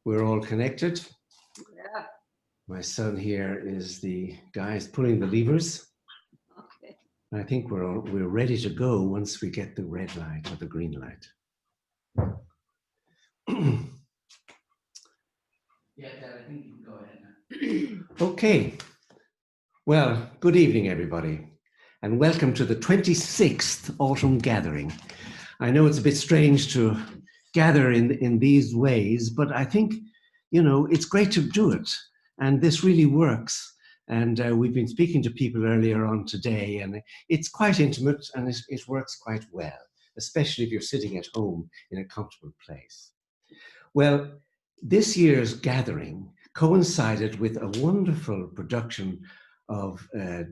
We're all connected. Yeah. My son here is the guy pulling the levers. Okay. I think we're ready to go once we get the red light or the green light. Yeah, Dad, I think you can go ahead now. Okay. Well, good evening, everybody, and welcome to the 26th Autumn Gathering. I know it's a bit strange to gather in these ways, but I think, you know, it's great to do it. And this really works. And we've been speaking to people earlier on today, and it's quite intimate and it works quite well, especially if you're sitting at home in a comfortable place. Well, this year's gathering coincided with a wonderful production of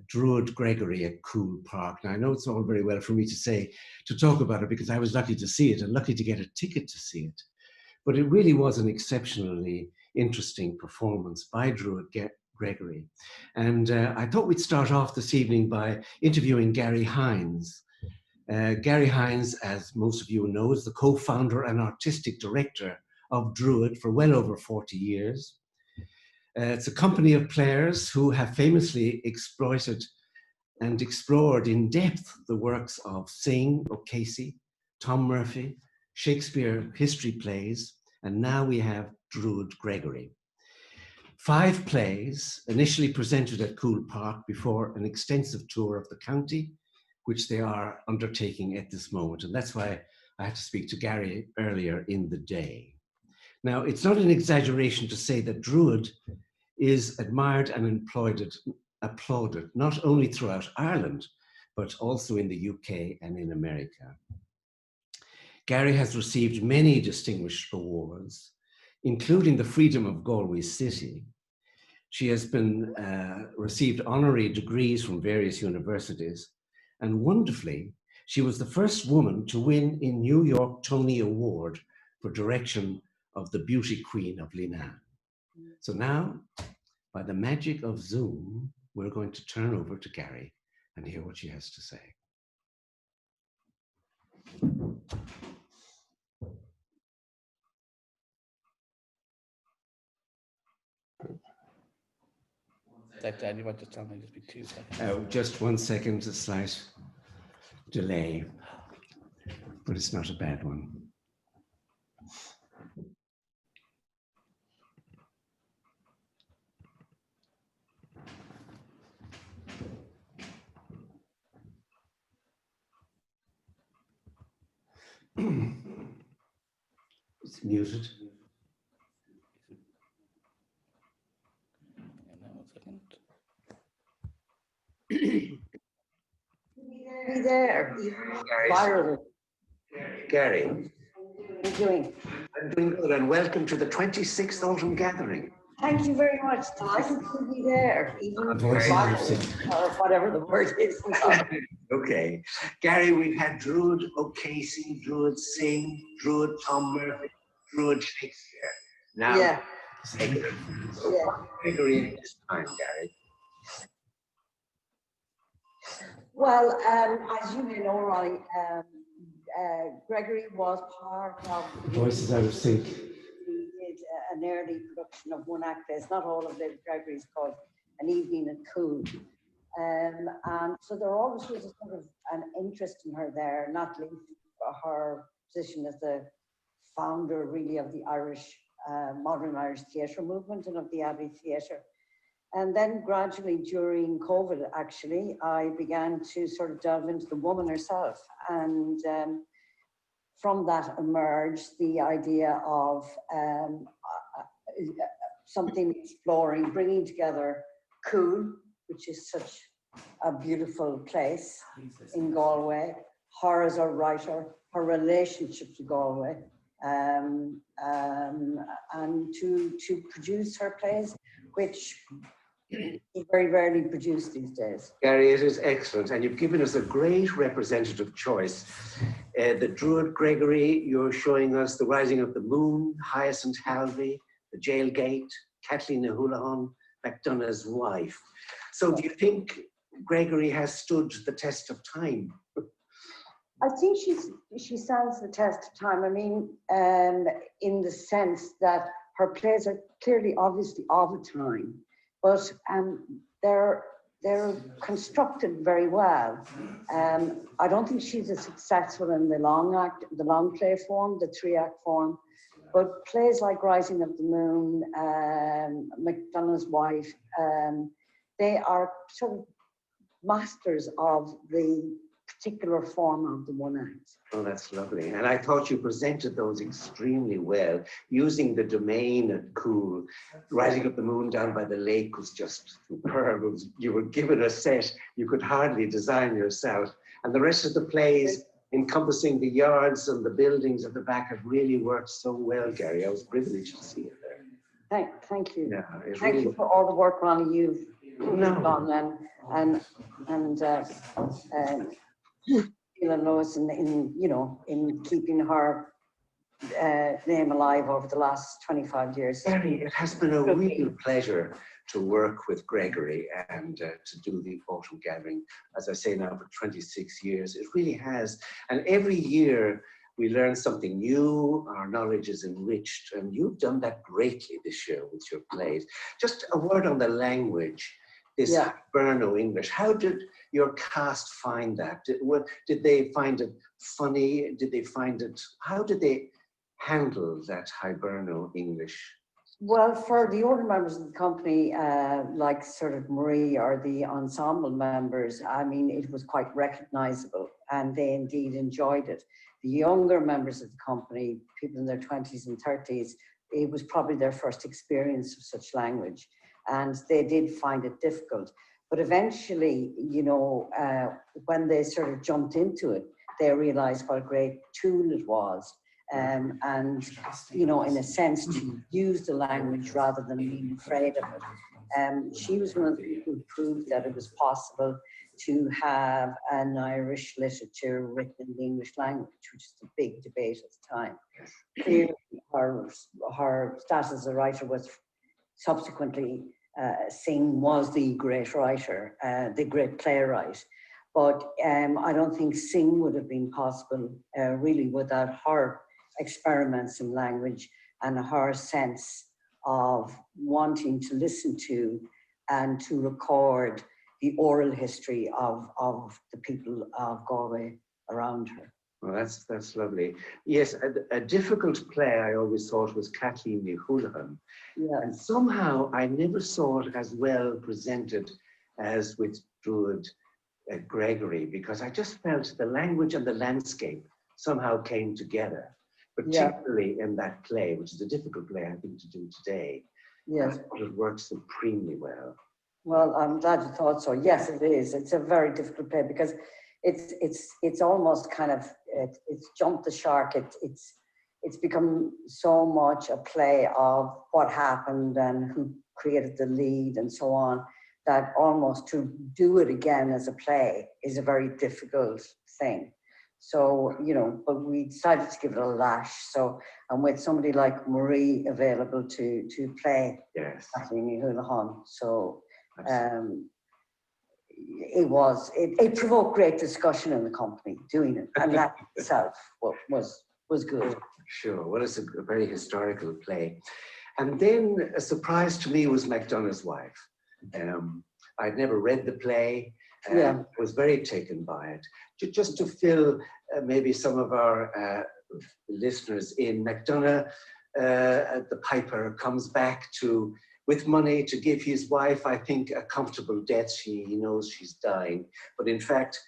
Druid Gregory at Coole Park. Now, I know it's all very well for me to talk about it because I was lucky to see it and lucky to get a ticket to see it. But it really was an exceptionally interesting performance by Druid Gregory. And I thought we'd start off this evening by interviewing Gary Hines. Gary Hines, as most of you know, is the co-founder and artistic director of Druid for well over 40 years. It's a company of players who have famously exploited and explored in depth the works of Synge, O'Casey, Tom Murphy, Shakespeare history plays, and now we have Druid Gregory. 5 plays initially presented at Coole Park before an extensive tour of the county, which they are undertaking at this moment. And that's why I had to speak to Gary earlier in the day. Now, it's not an exaggeration to say that Druid is admired and applauded, not only throughout Ireland, but also in the UK and in America. Gary has received many distinguished awards, including the Freedom of Galway City. She has been received honorary degrees from various universities, and wonderfully, she was the first woman to win a New York Tony Award for direction of The Beauty Queen of Leenane. So now, by the magic of Zoom, we're going to turn over to Gary and hear what she has to say. Dad, you might just tell me just be 2 seconds. Just 1 second, a slight delay, but it's not a bad one. It's muted. Be there. Viral. Gary. How are you doing? I'm doing good, and welcome to the 26th Autumn Gathering. Thank you very much. Delighted to be there, even Voice viral, or whatever the word is. Okay. Gary, we've had Druid O'Casey, Druid Synge, Druid Tom Murphy, Druid Shakespeare. Now, Yeah. Gregory this time, Gary. Well, as you may know, Ronnie, Gregory was part of. Voices out of sync. We did an early production of one act. There's not all of David Gregory's called An Evening at Coole. And so there always was a sort of an interest in her there, not least her position as the founder really of the Irish, modern Irish theatre movement and of the Abbey Theatre. And then gradually during COVID, actually, I began to sort of delve into the woman herself. And from that emerged the idea of something exploring, bringing together Coole, which is such a beautiful place in Galway, her as a writer, her relationship to Galway, and to produce her plays, which is very rarely produced these days. Gary, it is excellent, and you've given us a great representative choice. The Druid Gregory, you're showing us The Rising of the Moon, Hyacinth Halvey, The Jail Gate, Kathleen O'Houlihan, MacDonagh's Wife. So do you think Gregory has stood the test of time? I think she stands the test of time. I mean, in the sense that her plays are clearly, obviously, of a time, but they're constructed very well. I don't think she's as successful in the long play form, the 3-act form, but plays like Rising of the Moon, McDonough's Wife, they are sort of masters of the particular form of the 1-act. Oh, that's lovely. And I thought you presented those extremely well, using the domain at Cool. Rising Up the Moon down by the lake was just superb. You were given a set you could hardly design yourself. And the rest of the plays encompassing the yards and the buildings at the back have really worked so well, Gary. I was privileged to see it there. Thank you. Yeah, it Thank really... you for all the work, Ronnie, you've done and Sheila Lois in keeping her name alive over the last 25 years. Gary, it has been a real pleasure to work with Gregory and to do the Autumn Gathering, as I say now, for 26 years. It really has. And every year we learn something new, our knowledge is enriched, and you've done that greatly this year with your plays. Just a word on the language, this Hiberno English. How did your cast find that? Did they find it funny? Did they find it, how did they handle that Hiberno English? Well, for the older members of the company, like sort of Marie or the ensemble members, I mean, it was quite recognizable and they indeed enjoyed it. The younger members of the company, people in their 20s and 30s, it was probably their first experience of such language and they did find it difficult. But eventually, when they sort of jumped into it, they realized what a great tool it was. And in a sense to use the language rather than being afraid of it. She was one of the people who proved that it was possible to have an Irish literature written in the English language, which is the big debate at the time. Clearly, her status as a writer was subsequently, Synge was the great writer, the great playwright. But I don't think Synge would have been possible really without her experiments in language and her sense of wanting to listen to and to record the oral history of the people of Galway around her. Well, that's lovely. Yes, a difficult play I always thought was Kathleen Ní Houlihan. Yeah. And somehow I never saw it as well presented as with Druid Gregory, because I just felt the language and the landscape somehow came together, particularly in that play, which is a difficult play, I think, to do today. Yes. It worked supremely well. Well, I'm glad you thought so. Yes, it is. It's a very difficult play because it's almost kind of, it's jumped the shark. It's become so much a play of what happened and who created the lead and so on, that almost to do it again as a play is a very difficult thing. So, but we decided to give it a lash. So, and with somebody like Marie available to play Kathleen Ní Houlihan. So, it provoked great discussion in the company doing it. And that itself was good. Sure. Well, it's a very historical play. And then a surprise to me was McDonough's Wife. I'd never read the play. Was very taken by it. Just to fill maybe some of our listeners in, McDonagh, the piper, comes back with money to give his wife, I think, a comfortable death. He knows she's dying, but in fact,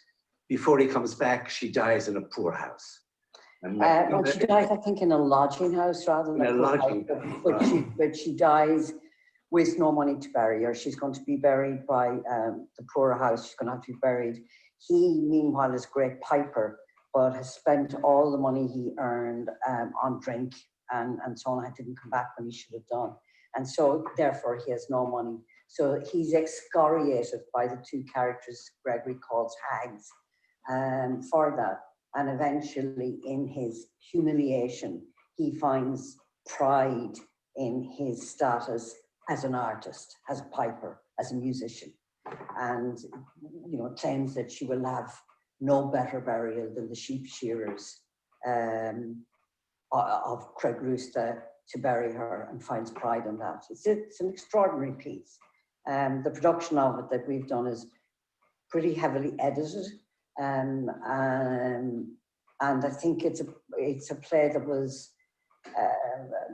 before he comes back, she dies in a poor house. And she dies, I think, in a lodging house rather than a lodging house. But she dies with no money to bury her. She's going to be buried by the poor house. She's going to have to be buried. He, meanwhile, is a great piper, but has spent all the money he earned on drink and so on. I didn't come back when he should have done. And so, therefore, he has no money. So he's excoriated by the two characters Gregory calls hags for that. And eventually, in his humiliation, he finds pride in his status as an artist, as a piper, as a musician, and claims that she will have no better burial than the sheep shearers of Craigrusta to bury her and finds pride in that. It's an extraordinary piece. The production of it that we've done is pretty heavily edited, and I think it's a play that was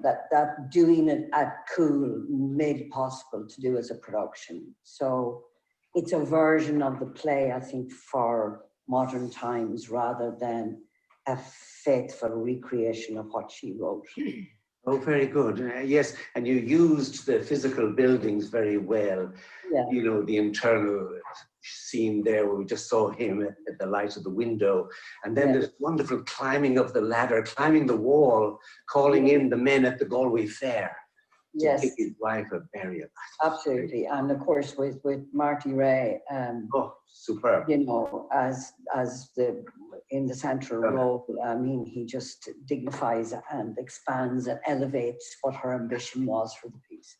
that doing it at Cool made it possible to do as a production. So it's a version of the play, I think, for modern times rather than a faithful recreation of what she wrote. Oh, very good. Yes, and you used the physical buildings very well. Yeah. You know, the internal scene there where we just saw him at the light of the window. And then this wonderful climbing of the ladder, climbing the wall, calling in the men at the Galway Fair to Yes. pick his wife a burial. Absolutely. And of course with Marty Ray, Oh, superb. you know, as in the central role, I mean, he just dignifies and expands and elevates what her ambition was for the piece.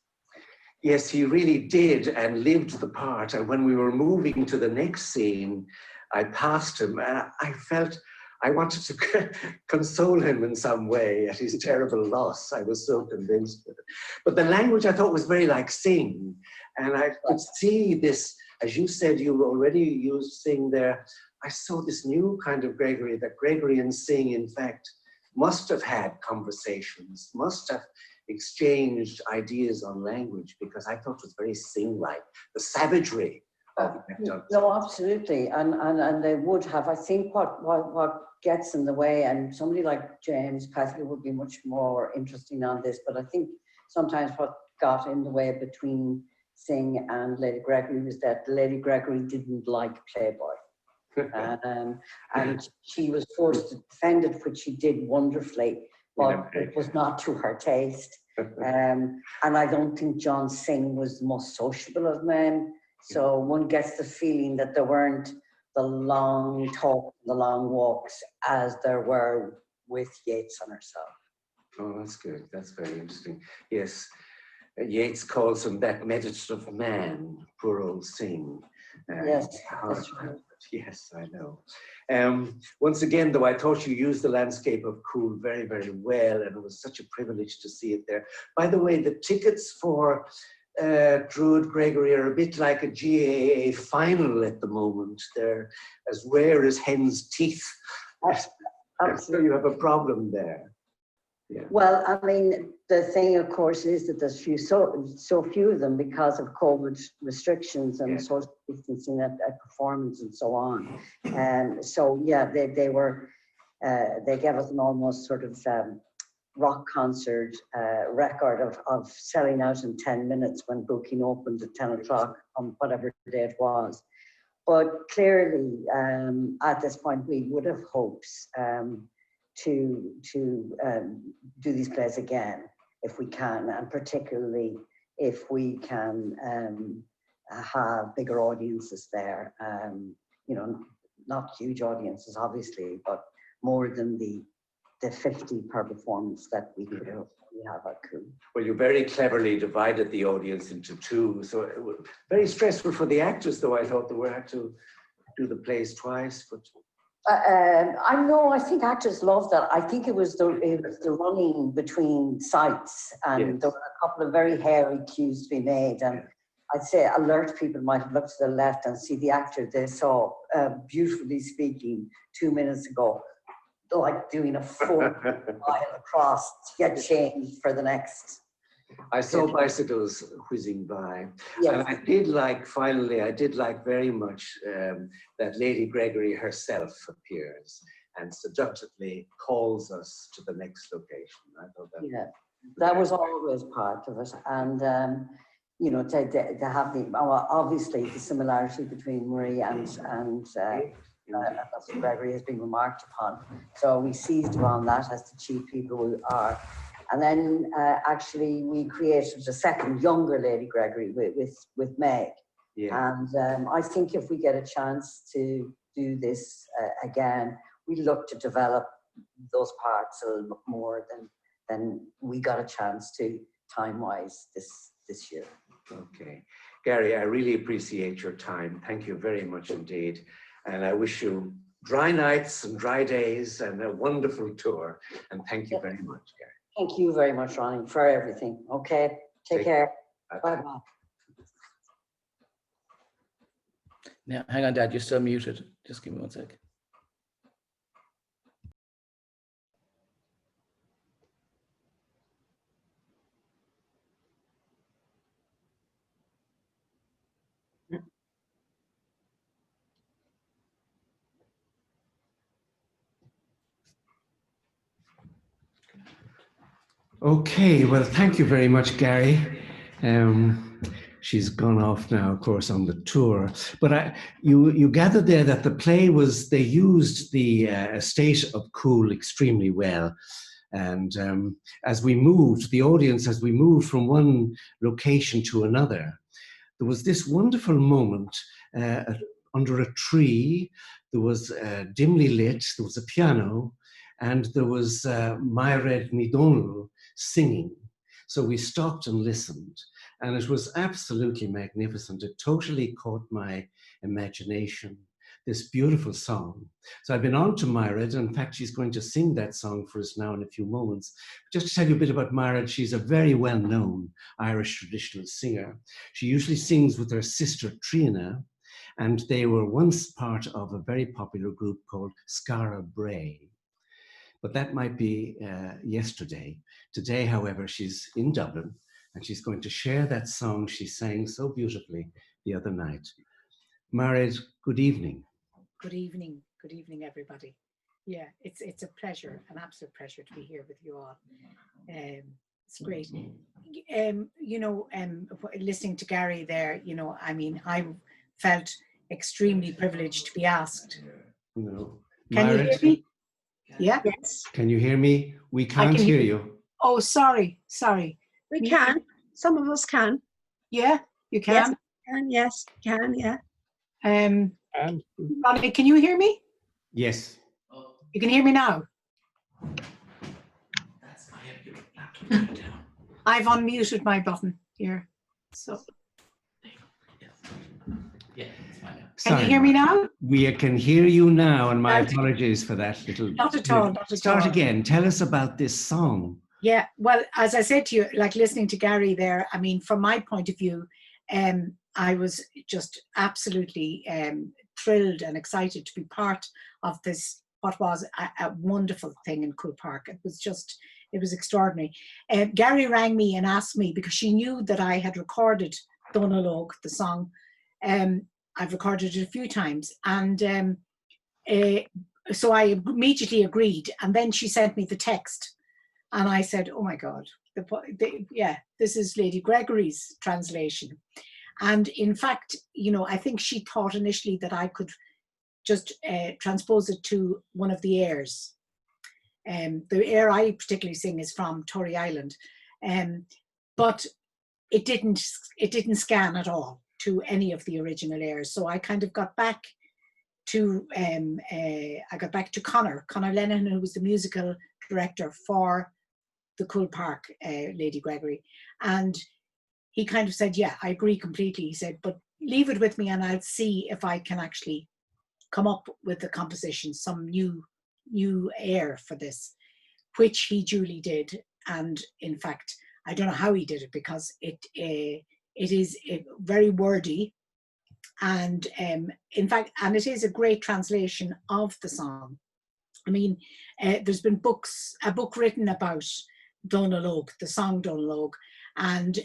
Yes, he really did and lived the part. And when we were moving to the next scene, I passed him and I felt I wanted to console him in some way at his terrible loss. I was so convinced with it. But the language I thought was very like sing. And I could see this, as you said, you already used sing there. I saw this new kind of Gregory, that Gregory and Synge, in fact, must have had conversations, must have exchanged ideas on language, because I thought it was very Synge-like, the savagery of it. No, absolutely. And they would have, I think what gets in the way, and somebody like James Cassidy would be much more interesting on this, but I think sometimes what got in the way between Synge and Lady Gregory was that Lady Gregory didn't like Playboy. And she was forced to defend it, which she did wonderfully, but it was not to her taste. And I don't think John Synge was the most sociable of men. So one gets the feeling that there weren't the long talk, the long walks as there were with Yeats and herself. Oh, that's good. That's very interesting. Yes. Yeats calls him that meditative man, poor old Synge. Yes, that's right. Yes, I know. Once again, though, I thought you used the landscape of Cool very, very well, and it was such a privilege to see it there. By the way, the tickets for Druid Gregory are a bit like a GAA final at the moment. They're as rare as hen's teeth. So you have a problem there. Yeah. Well, I mean, the thing, of course, is that there's so few of them because of COVID restrictions and social distancing at performance and so on. And so, yeah, they gave us an almost sort of rock concert record of selling out in 10 minutes when booking opened at 10 o'clock on whatever day it was. But clearly, at this point, we would have hopes to do these plays again if we can, and particularly if we can have bigger audiences there. You know, not huge audiences, obviously, but more than the 50 per performance that we could have at Cool. Well, you very cleverly divided the audience into two, so it was very stressful for the actors, though. I thought they were had to do the plays twice, but. I think actors love that. I think it was the running between sites, and there were a couple of very hairy cues to be made. And I'd say alert people might have looked to the left and see the actor they saw beautifully speaking 2 minutes ago, like doing a 4 mile across to get changed for the next. I saw bicycles whizzing by. Yes. And I did like, finally, I did like very much that Lady Gregory herself appears and seductively calls us to the next location. I thought that. That was always part of it. And, you know, to have obviously the similarity between Marie and Gregory has been remarked upon. So we seized upon that as the chief people we are. And then actually we created a second younger Lady Gregory with Meg. Yeah. And I think if we get a chance to do this again, we look to develop those parts a little bit more than we got a chance to time-wise this year. Okay. Gary, I really appreciate your time. Thank you very much indeed. And I wish you dry nights and dry days and a wonderful tour. And thank you very much, Gary. Thank you very much, Ronnie, for everything. Okay, take care. Bye-bye. Now, hang on, Dad, you're still muted. Just give me 1 sec. Okay, well, thank you very much, Gary. She's gone off now, of course, on the tour. But you gathered there that the play was, they used the estate of Cool extremely well. And as we moved, the audience, as we moved from one location to another, there was this wonderful moment under a tree. There was dimly lit, there was a piano, and there was Myred Midonal singing. So we stopped and listened, and it was absolutely magnificent. It totally caught my imagination, this beautiful song. So I've been on to Myred. In fact, she's going to sing that song for us now in a few moments. Just to tell you a bit about Myred, she's a very well-known Irish traditional singer. She usually sings with her sister Triana, and they were once part of a very popular group called Scara Bray. But that might be yesterday. Today, however, she's in Dublin, and she's going to share that song she sang so beautifully the other night. Myred, good evening. Good evening, everybody. Yeah, it's a pleasure, an absolute pleasure to be here with you all. It's great. Listening to Gary there, I mean, I felt extremely privileged to be asked. No. Can you hear me? Yeah. Yes, Can you hear me? We can't can hear hear you. Oh, sorry. we can. Some of us can. Yeah, you Yes, can. yes, can, yeah. Ronnie, can you hear me? Yes. You can hear me now. I've unmuted my button here. So Yeah, it's fine now. can you hear me now? We can hear you now, and my Not- apologies for that little. Not at all, not at Start all. again. Tell us about this song. Yeah, well, as I said to you, like listening to Gary there, I mean, from my point of view, I was just absolutely thrilled and excited to be part of this, what was a wonderful thing in Cool Park. It was extraordinary. Gary rang me and asked me, because she knew that I had recorded Donal the song. I've recorded it a few times. And so I immediately agreed. And then she sent me the text. And I said, oh my God, this is Lady Gregory's translation. And in fact, I think she thought initially that I could just transpose it to one of the airs. The air I particularly sing is from Tory Island. But it didn't scan at all to any of the original airs. So I kind of got back to Conor Lennon, who was the musical director for the Cool Park, Lady Gregory. And he kind of said, yeah, I agree completely. He said, but leave it with me and I'll see if I can actually come up with the composition, some new air for this, which he duly did. And in fact, I don't know how he did it, because it is very wordy. And in fact, and it is a great translation of the song. I mean, there's been a book written about Donal the song Donal, and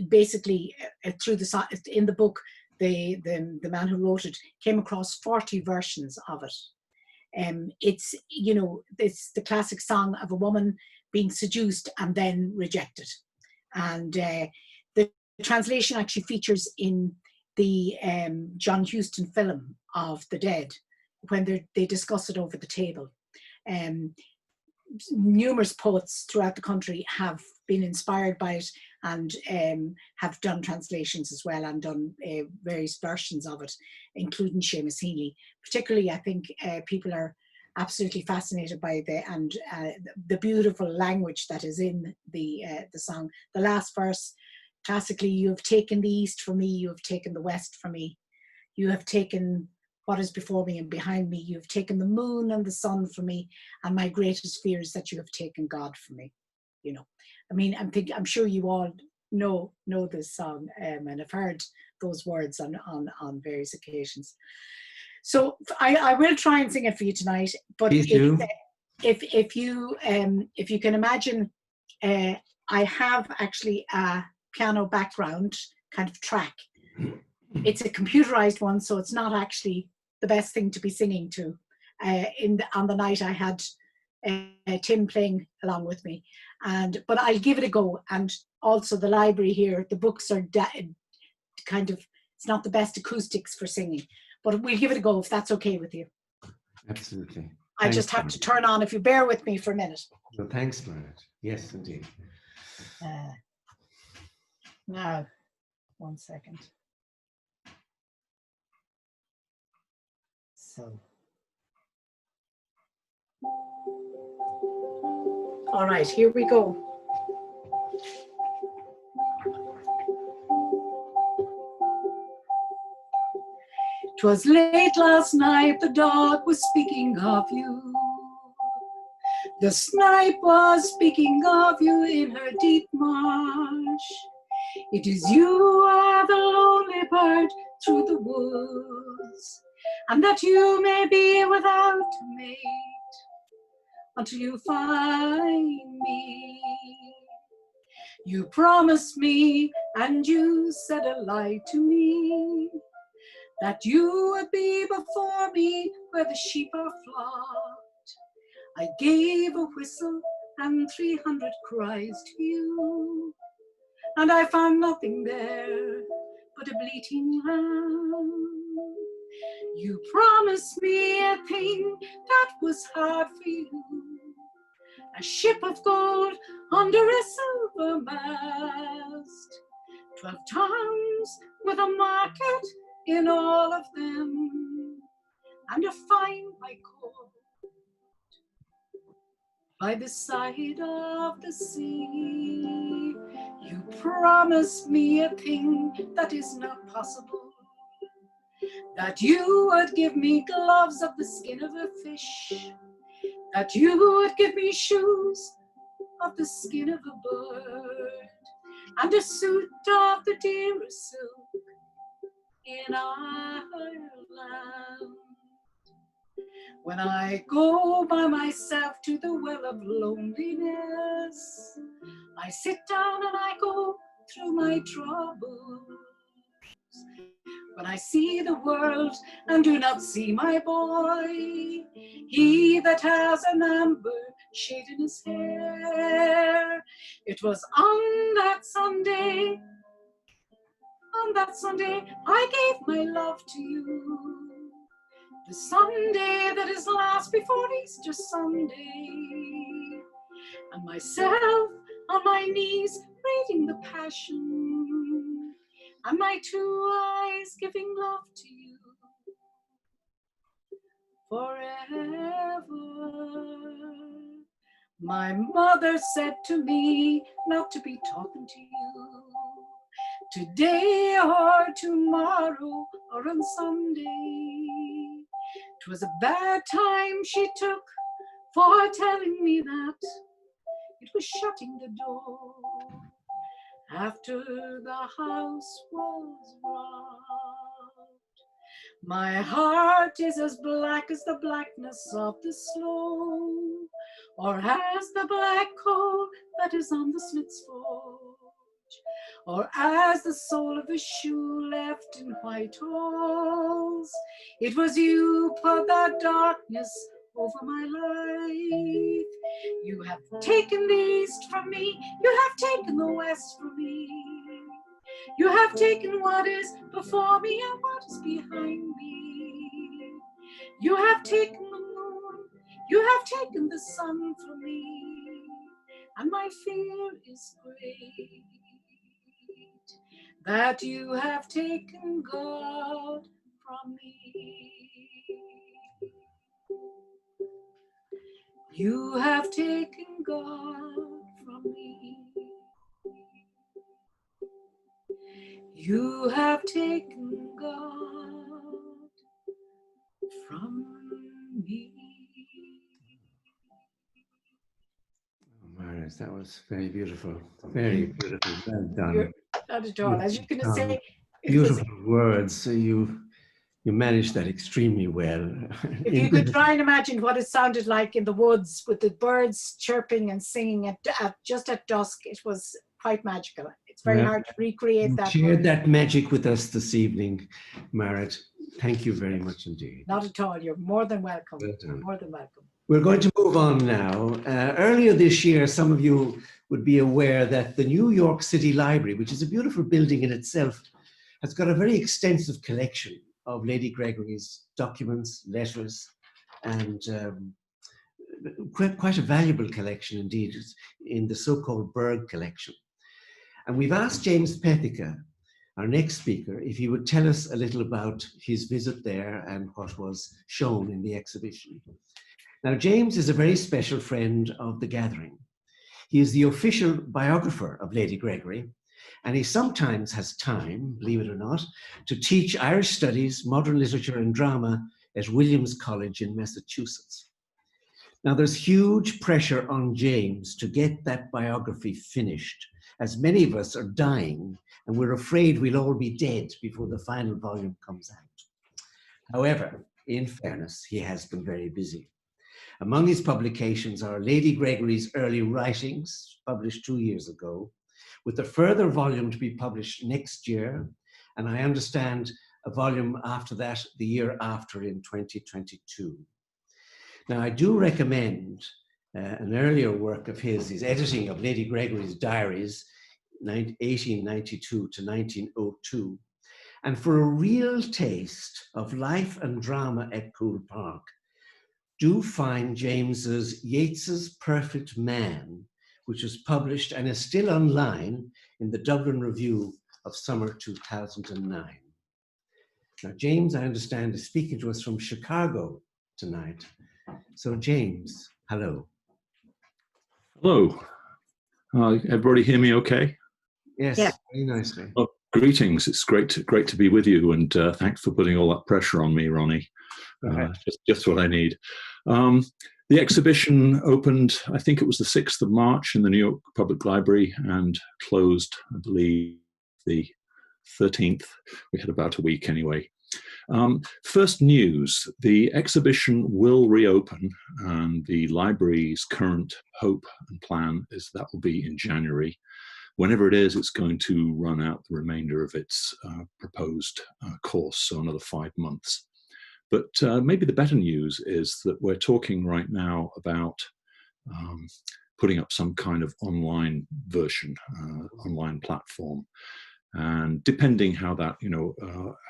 basically through in the book, the man who wrote it came across 40 versions of it. It's it's the classic song of a woman being seduced and then rejected, and the translation actually features in the John Huston film of The Dead, when they discuss it over the table. Numerous poets throughout the country have been inspired by it and have done translations as well, and done various versions of it, including Seamus Heaney. Particularly, I think people are absolutely fascinated by the beautiful language that is in the song. The last verse, classically, you have taken the east from me, you have taken the west from me, you have taken what is before me and behind me, you have taken the moon and the sun from me, and my greatest fear is that you have taken God from me. you know. I mean, I'm sure you all know this song, and have heard those words on various occasions. So I will try and sing it for you tonight. But Please do. if you can imagine, I have actually a piano background kind of track. It's a computerized one, so it's not actually the best thing to be singing to. On the night I had Tim playing along with me, but I'll give it a go. And also the library here, the books are kind of, it's not the best acoustics for singing, but we'll give it a go if that's okay with you. Absolutely. I just have to turn on, if you bear with me for a minute. Well, thanks, Bernard. Yes, indeed. Now, 1 second. So. All right, here we go. 'Twas late last night, the dog was speaking of you. The snipe was speaking of you in her deep marsh. It is you who are the lonely bird through the woods, and that you may be without a mate until you find me. You promised me, and you said a lie to me, that you would be before me where the sheep are flocked. I gave a whistle and 300 cries to you, and I found nothing there but a bleating lamb. You promised me a thing that was hard for you, a ship of gold under a silver mast, 12 towns with a market in all of them, and a fine white coat by the side of the sea. You promised me a thing that is not possible, that you would give me gloves of the skin of a fish, that you would give me shoes of the skin of a bird, and a suit of the dearest silk in Ireland. When I go by myself to the well of loneliness, I sit down and I go through my troubles. When I see the world and do not see my boy, he that has an amber shade in his hair, it was on that Sunday I gave my love to you. The Sunday that is last before Easter Sunday, and myself on my knees reading the Passion, and my 2 eyes giving love to you forever. My mother said to me not to be talking to you today or tomorrow or on Sunday. 'Twas a bad time she took for telling me that it was shutting the door after the house was robbed. My heart is as black as the blackness of the sloe, or as the black coal that is on the smith's forge, or as the sole of a shoe left in white holes. It was you poured that darkness over my life. You have taken the east from me, you have taken the west from me. You have taken what is before me and what is behind me. You have taken the moon, you have taken the sun from me, and my fear is great that you have taken God from me. You have taken God from me. You have taken God from me. Oh, Mara, Yes, that was very beautiful. Very beautiful. Well done. You're not at all. As you can say, it was. Beautiful words. So you managed that extremely well. If you could try and imagine what it sounded like in the woods with the birds chirping and singing just at dusk, it was quite magical. It's very hard to recreate You that. shared that magic with us this evening, Marit. Thank you very much indeed. Not at all. You're more than welcome. Well done. More than welcome. We're going to move on now. Earlier this year, some of you would be aware that the New York City Library, which is a beautiful building in itself, has got a very extensive collection of Lady Gregory's documents, letters, and quite a valuable collection indeed in the so-called Berg collection. And we've asked James Pethica, our next speaker, if he would tell us a little about his visit there and what was shown in the exhibition. Now, James is a very special friend of the gathering. He is the official biographer of Lady Gregory, and he sometimes has time, believe it or not, to teach Irish studies, modern literature and drama at Williams College in Massachusetts. Now, there's huge pressure on James to get that biography finished, as many of us are dying, and we're afraid we'll all be dead before the final volume comes out. However, in fairness, he has been very busy. Among his publications are Lady Gregory's Early Writings, published 2 years ago, with a further volume to be published next year, and I understand a volume after that the year after in 2022. Now, I do recommend an earlier work of his editing of Lady Gregory's diaries, 1892 to 1902. And for a real taste of life and drama at Coole Park, do find James's Yeats's Perfect Man, which was published and is still online in the Dublin Review of summer 2009. Now, James, I understand, is speaking to us from Chicago tonight. So, James, hello. Hello. Everybody hear me okay? Yes, Yeah. very nicely. Oh, greetings. It's great to be with you, and thanks for putting all that pressure on me, Ronnie. Just what I need. The exhibition opened, I think it was the 6th of March in the New York Public Library and closed, I believe, the 13th. We had about a week anyway. First news, the exhibition will reopen, and the library's current hope and plan is that will be in January. Whenever it is, it's going to run out the remainder of its proposed course, so another 5 months. But maybe the better news is that we're talking right now about putting up some kind of online version, online platform. And depending how that,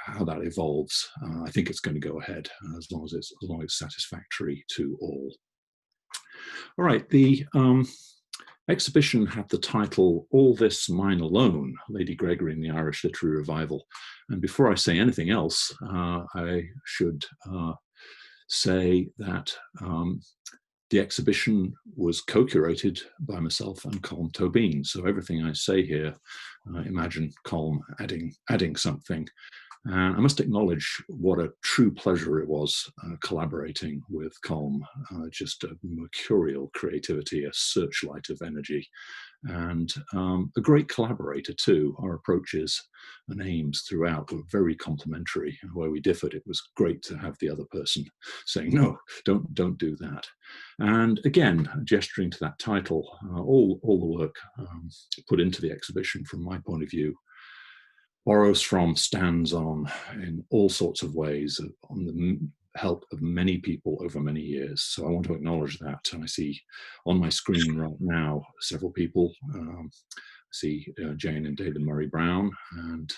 how that evolves, I think it's going to go ahead as long as it's satisfactory to all. All right, the exhibition had the title "All This Mine Alone: Lady Gregory in the Irish Literary Revival." And before I say anything else, I should say that the exhibition was co-curated by myself and Colm Tobin. So everything I say here, imagine Colm adding something. And I must acknowledge what a true pleasure it was collaborating with Colm. Just a mercurial creativity, a searchlight of energy, and a great collaborator too. Our approaches and aims throughout were very complementary. Where we differed, it was great to have the other person saying, no, don't do that. And again, gesturing to that title, all the work put into the exhibition from my point of view borrows from, stands on in all sorts of ways on the help of many people over many years. So I want to acknowledge that. And I see on my screen right now several people. I see Jane and David Murray Brown, and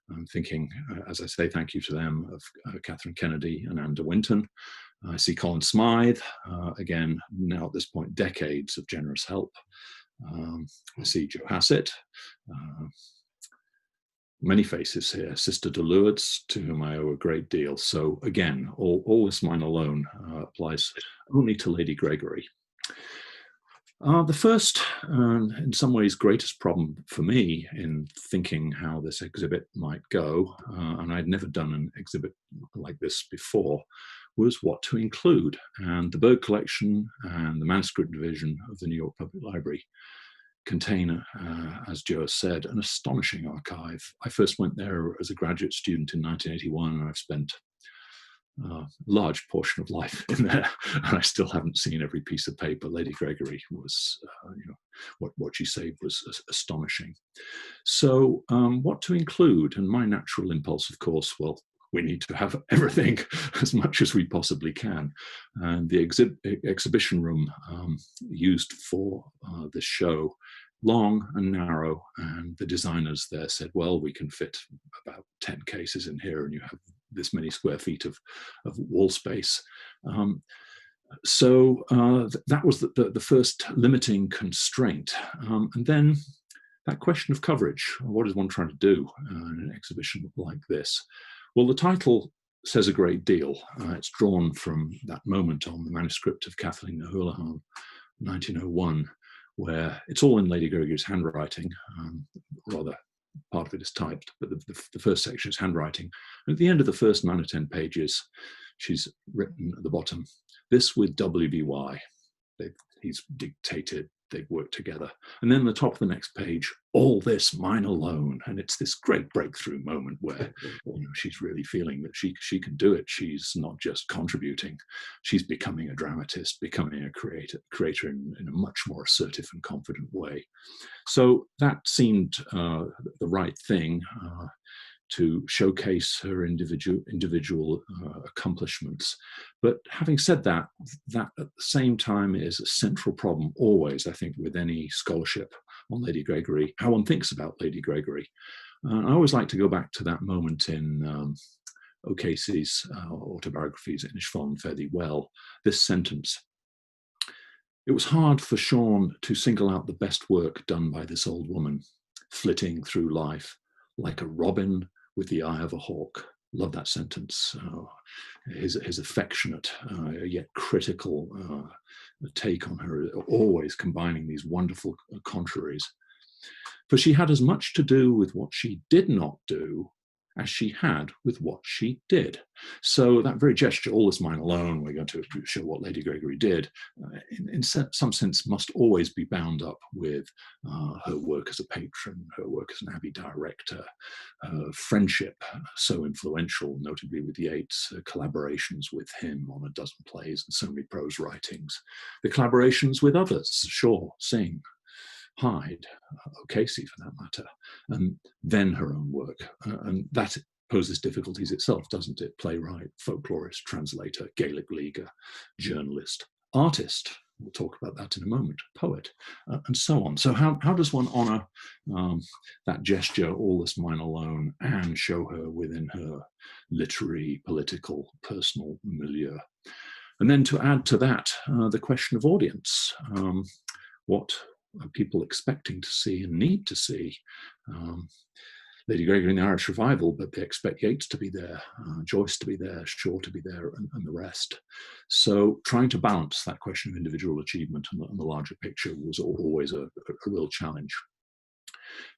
I'm thinking, as I say thank you to them, of Catherine Kennedy and Anne de Winton. I see Colin Smythe, again, now at this point, decades of generous help. I see Joe Hassett, many faces here, Sister de Lourdes, to whom I owe a great deal. So again, all this mine alone applies only to Lady Gregory. The first, in some ways, greatest problem for me in thinking how this exhibit might go, and I'd never done an exhibit like this before, was what to include. And the Berg Collection and the Manuscript Division of the New York Public Library contain, as Joe said, an astonishing archive. I first went there as a graduate student in 1981, and I've spent a large portion of life in there, and I still haven't seen every piece of paper. Lady Gregory was, what she saved was astonishing. So what to include? And my natural impulse, of course, well, we need to have everything as much as we possibly can. And the exhibition room used for this show, long and narrow, and the designers there said, well, we can fit about 10 cases in here, and you have this many square feet of wall space. So that was the first limiting constraint. And then that question of coverage. What is one trying to do in an exhibition like this? Well, the title says a great deal. It's drawn from that moment on the manuscript of Kathleen O'Houlihan, 1901, where it's all in Lady Gregory's handwriting, rather part of it is typed, but the first section is handwriting. And at the end of the first 9 or 10 pages, she's written at the bottom, this with W.B.Y. He's dictated, they've worked together. And then the top of the next page, all this mine alone. And it's this great breakthrough moment where she's really feeling that she can do it. She's not just contributing, she's becoming a dramatist, becoming a creator in a much more assertive and confident way. So that seemed the right thing to showcase her individual accomplishments. But having said that, that at the same time is a central problem always, I think, with any scholarship on Lady Gregory, how one thinks about Lady Gregory. I always like to go back to that moment in O'Casey's autobiographies, In Ishvan Fare Thee Well, this sentence. It was hard for Sean to single out the best work done by this old woman, flitting through life like a robin with the eye of a hawk. Love that sentence. His affectionate yet critical take on her, always combining these wonderful contraries. For she had as much to do with what she did not do as she had with what she did. So that very gesture, all this mine alone, we're going to show what Lady Gregory did, in some sense must always be bound up with her work as a patron, her work as an Abbey director, friendship so influential, notably with Yeats, collaborations with him on a dozen plays and so many prose writings, the collaborations with others, Shaw, Synge, Hyde, O'Casey for that matter, and then her own work. And that poses difficulties itself, doesn't it? Playwright, folklorist, translator, Gaelic leaguer, journalist, artist. We'll talk about that in a moment, poet, and so on. So how does one honor that gesture, all this mine alone, and show her within her literary, political, personal milieu? And then to add to that, the question of audience. What are people expecting to see and need to see? Lady Gregory in the Irish Revival, but they expect Yeats to be there, Joyce to be there, Shaw to be there, and the rest. So trying to balance that question of individual achievement and the larger picture was always a real challenge.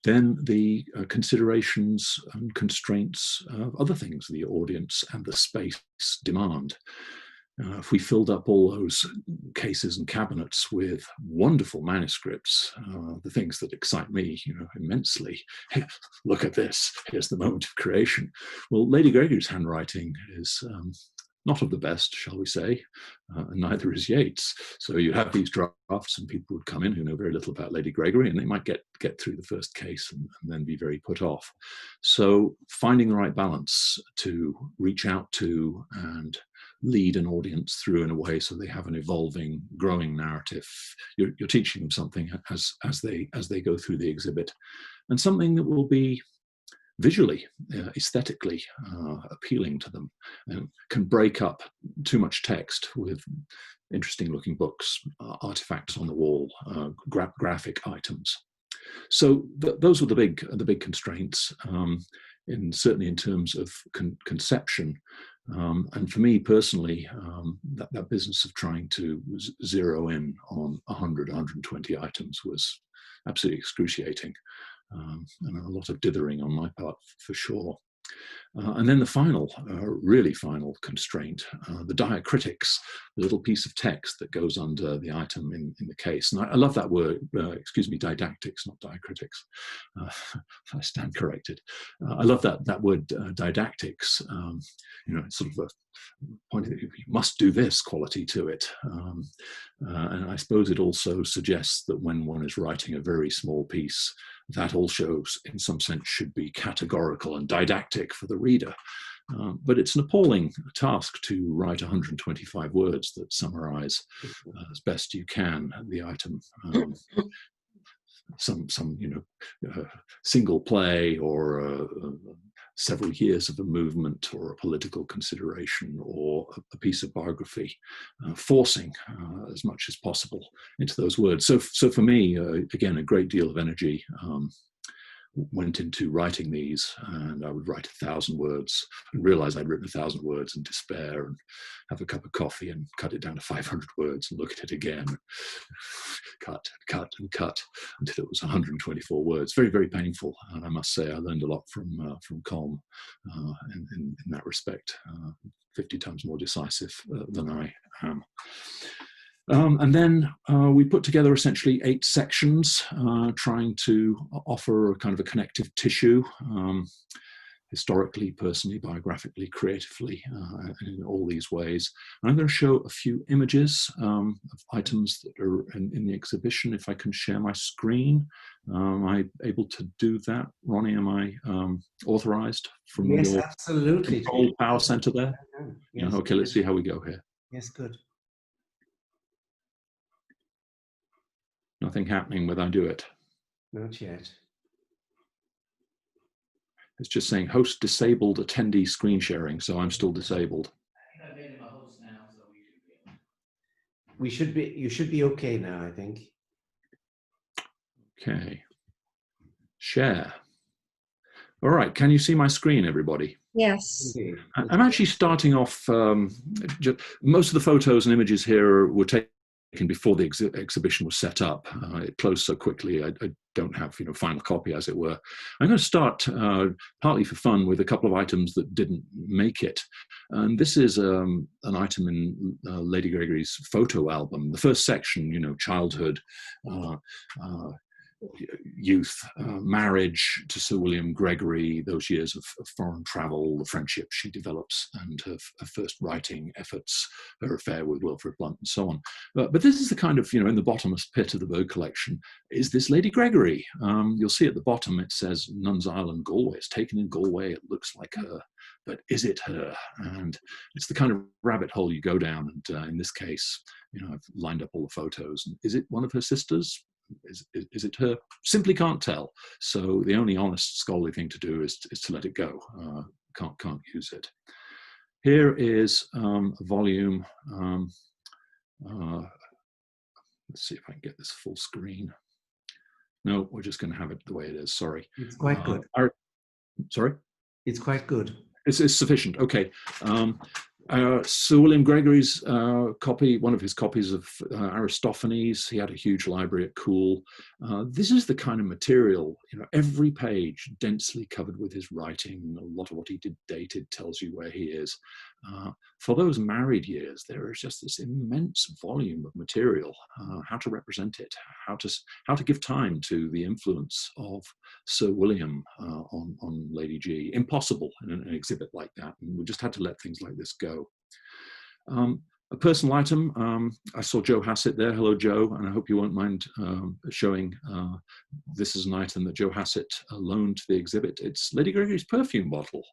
Then the considerations and constraints of other things the audience and the space demand. If we filled up all those cases and cabinets with wonderful manuscripts, the things that excite me, immensely. Hey, look at this. Here's the moment of creation. Well, Lady Gregory's handwriting is not of the best, shall we say, and neither is Yeats. So you have these drafts, and people would come in who know very little about Lady Gregory, and they might get through the first case and then be very put off. So finding the right balance to reach out to and lead an audience through in a way so they have an evolving, growing narrative. You're teaching them something as they go through the exhibit, and something that will be visually, aesthetically appealing to them, and can break up too much text with interesting looking books, artifacts on the wall, graphic items. So those were the big constraints, certainly in terms of conception. And for me personally, that business of trying to zero in on 100, 120 items was absolutely excruciating, and a lot of dithering on my part for sure. And then the final, really final constraint, the diacritics, the little piece of text that goes under the item in the case. And I love that word, excuse me, didactics, not diacritics. I stand corrected. I love that word didactics. You know, it's sort of a point that you must do this quality to it. And I suppose it also suggests that when one is writing a very small piece, that also, in some sense, should be categorical and didactic for the reader. But it's an appalling task to write 125 words that summarize as best you can the item. Some single play or several years of a movement or a political consideration or a piece of biography, forcing as much as possible into those words. So for me, again, a great deal of energy went into writing these, and I would write 1,000 words and realize I'd written 1,000 words and despair and have a cup of coffee and cut it down to 500 words and look at it again, cut and cut until it was 124 words. Very, very painful. And I must say I learned a lot from Colm in that respect, 50 times more decisive than I am. And then we put together essentially 8 sections, trying to offer a kind of a connective tissue, historically, personally, biographically, creatively, in all these ways. And I'm going to show a few images of items that are in the exhibition. If I can share my screen, am I able to do that? Ronnie, am I authorized from Yes, your absolutely. control power center there? Yes. Yeah, okay, let's see how we go here. Yes, good. Nothing happening when I do it. Not yet. It's just saying host disabled attendee screen sharing, so I'm still disabled. I think I made him a host now, so You should be okay now, I think. Okay. Share. All right, can you see my screen, everybody? Yes. Indeed. I'm actually starting off, most of the photos and images here were taken before the exhibition was set up. It closed so quickly, I don't have final copy, as it were. I'm going to start partly for fun with a couple of items that didn't make it. And this is an item in Lady Gregory's photo album. The first section, childhood, youth, marriage to Sir William Gregory, those years of foreign travel, the friendship she develops, and her first writing efforts, her affair with Wilfrid Blunt, and so on. But this is the kind of, in the bottomless pit of the bird collection, is this Lady Gregory. You'll see at the bottom it says Nuns Island, Galway. It's taken in Galway. It looks like her. But is it her? And it's the kind of rabbit hole you go down. And in this case, I've lined up all the photos. And is it one of her sisters? Is it her? Simply can't tell. So the only honest scholarly thing to do is to let it go. Can't use it. Here is a volume. Let's see if I can get this full screen. No, we're just going to have it the way it is. Sorry. It's quite good. Sorry? It's quite good. It's sufficient. Okay. Sir William Gregory's copy, one of his copies of Aristophanes. He had a huge library at Coole. This is the kind of material, every page densely covered with his writing. A lot of what he did dated, tells you where he is. For those married years, there is just this immense volume of material. How to represent it, how to give time to the influence of Sir William on Lady G. Impossible in an exhibit like that. And we just had to let things like this go. A personal item, I saw Joe Hassett there. Hello, Joe, and I hope you won't mind showing this is an item that Joe Hassett loaned to the exhibit. It's Lady Gregory's perfume bottle.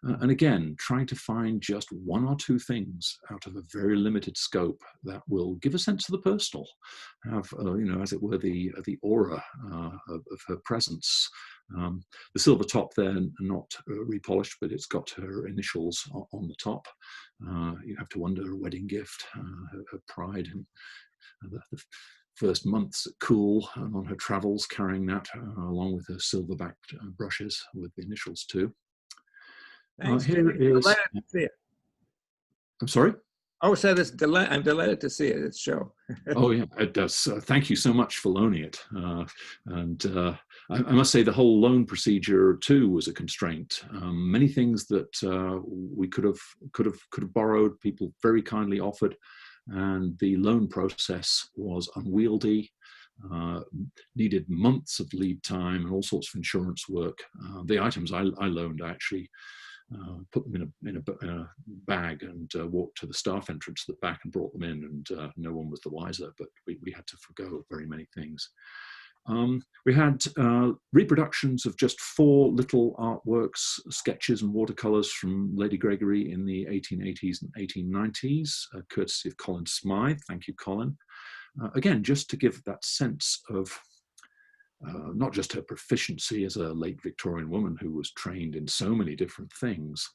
And again, trying to find just one or two things out of a very limited scope that will give a sense of the personal, have, as it were, the aura of her presence. The silver top there, not repolished, but it's got her initials on the top. You have to wonder, a wedding gift, her pride, and the first months at Coole and on her travels, carrying that along with her silver-backed brushes with the initials too. Here is. Delighted to see it. I'm sorry? Oh, so I'm delighted to see it. It's show. Oh yeah, it does. Thank you so much for loaning it. And I must say the whole loan procedure too was a constraint. Many things that we could have borrowed, people very kindly offered, and the loan process was unwieldy. Needed months of lead time and all sorts of insurance work. The items I loaned, I actually put them in a bag and walked to the staff entrance at the back and brought them in, and no one was the wiser, but we had to forgo very many things. We had reproductions of just 4 little artworks, sketches and watercolors from Lady Gregory in the 1880s and 1890s, courtesy of Colin Smythe. Thank you, Colin. Again, just to give that sense of not just her proficiency as a late Victorian woman who was trained in so many different things,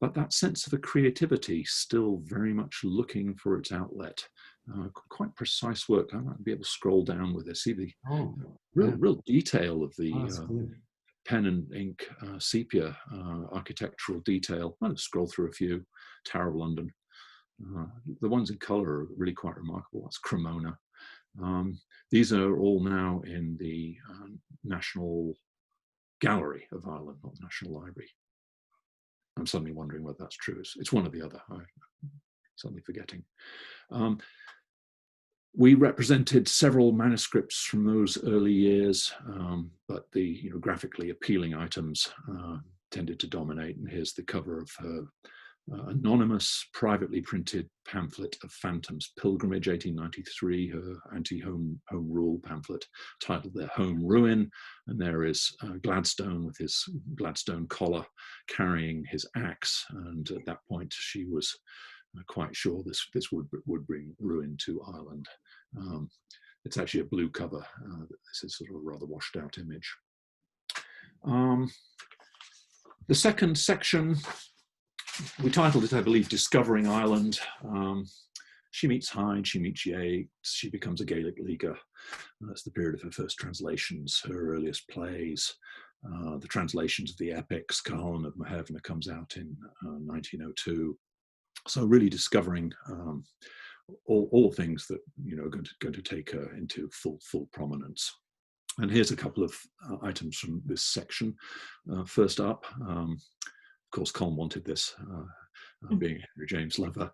but that sense of a creativity still very much looking for its outlet. Quite precise work. I might be able to scroll down with this, see the real detail of the pen and ink sepia architectural detail. I'll just scroll through a few. Tower of London. The ones in colour are really quite remarkable. That's Cremona. These are all now in the National Gallery of Ireland, not the National Library. I'm suddenly wondering whether that's true. It's one or the other. I'm suddenly forgetting. We represented several manuscripts from those early years, but the graphically appealing items tended to dominate. And here's the cover of her anonymous, privately printed pamphlet of Phantom's Pilgrimage, 1893, her anti-home rule pamphlet titled Their Home Ruin. And there is Gladstone with his Gladstone collar carrying his axe. And at that point, she was quite sure this would bring ruin to Ireland. It's actually a blue cover. This is sort of a rather washed out image. The second section, we titled it, I believe, Discovering Ireland. She meets Hyde, she meets Yeats, she becomes a Gaelic leaguer. That's the period of her first translations, her earliest plays. The translations of the epics, Carlin of Mahevna comes out in 1902. So really discovering all things that are going to take her into full prominence. And here's a couple of items from this section. First up, of course, Colin wanted this, being a Henry James lover.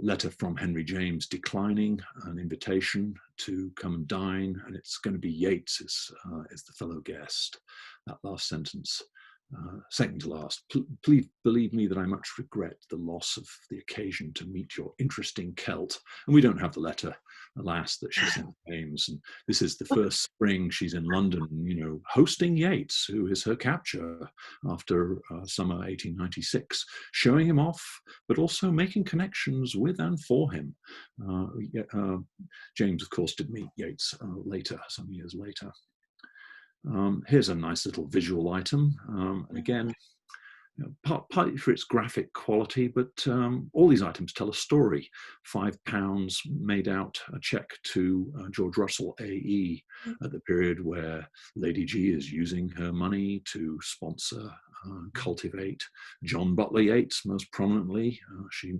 Letter from Henry James declining an invitation to come and dine, and it's going to be Yeats is the fellow guest. That last sentence. Second to last, please believe me that I much regret the loss of the occasion to meet your interesting Celt. And we don't have the letter, alas, that she sent James. And this is the first spring she's in London, hosting Yeats, who is her capture after summer 1896, showing him off, but also making connections with and for him. James, of course, did meet Yeats later, some years later. Here's a nice little visual item. And again, partly for its graphic quality, but all these items tell a story. £5 made out a cheque to George Russell AE at the period where Lady G is using her money to sponsor, cultivate John Butler Yeats most prominently. She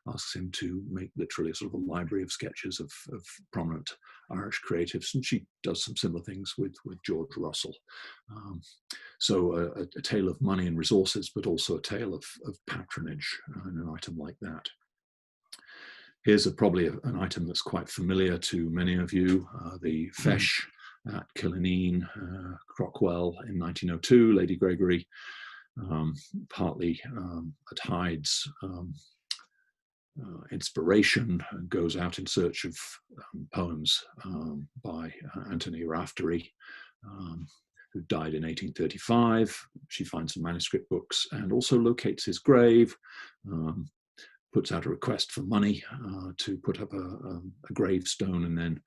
asks him to make literally a sort of a library of sketches of prominent Irish creatives, and she does some similar things with George Russell. So a tale of money and resources, but also a tale of patronage in an item like that. Here's probably an item that's quite familiar to many of you, the Feis at Killineen, Crockwell in 1902, Lady Gregory, partly at Hyde's inspiration, goes out in search of poems by Anthony Raftery, who died in 1835. She finds some manuscript books and also locates his grave, puts out a request for money to put up a gravestone, and then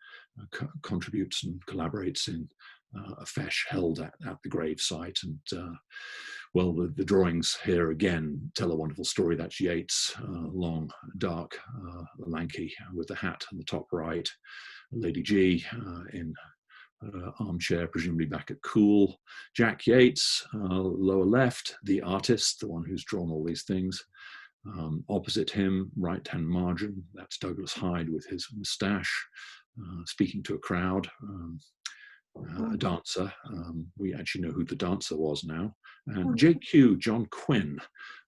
contributes and collaborates in a feis held at the grave site. And well, the drawings here again tell a wonderful story. That's Yeats, long, dark, lanky, with the hat on the top right. Lady G in armchair, presumably back at Coole. Jack Yeats, lower left, the artist, the one who's drawn all these things. Opposite him, right-hand margin, that's Douglas Hyde with his moustache, speaking to a crowd. a dancer. We actually know who the dancer was now. And JQ, John Quinn,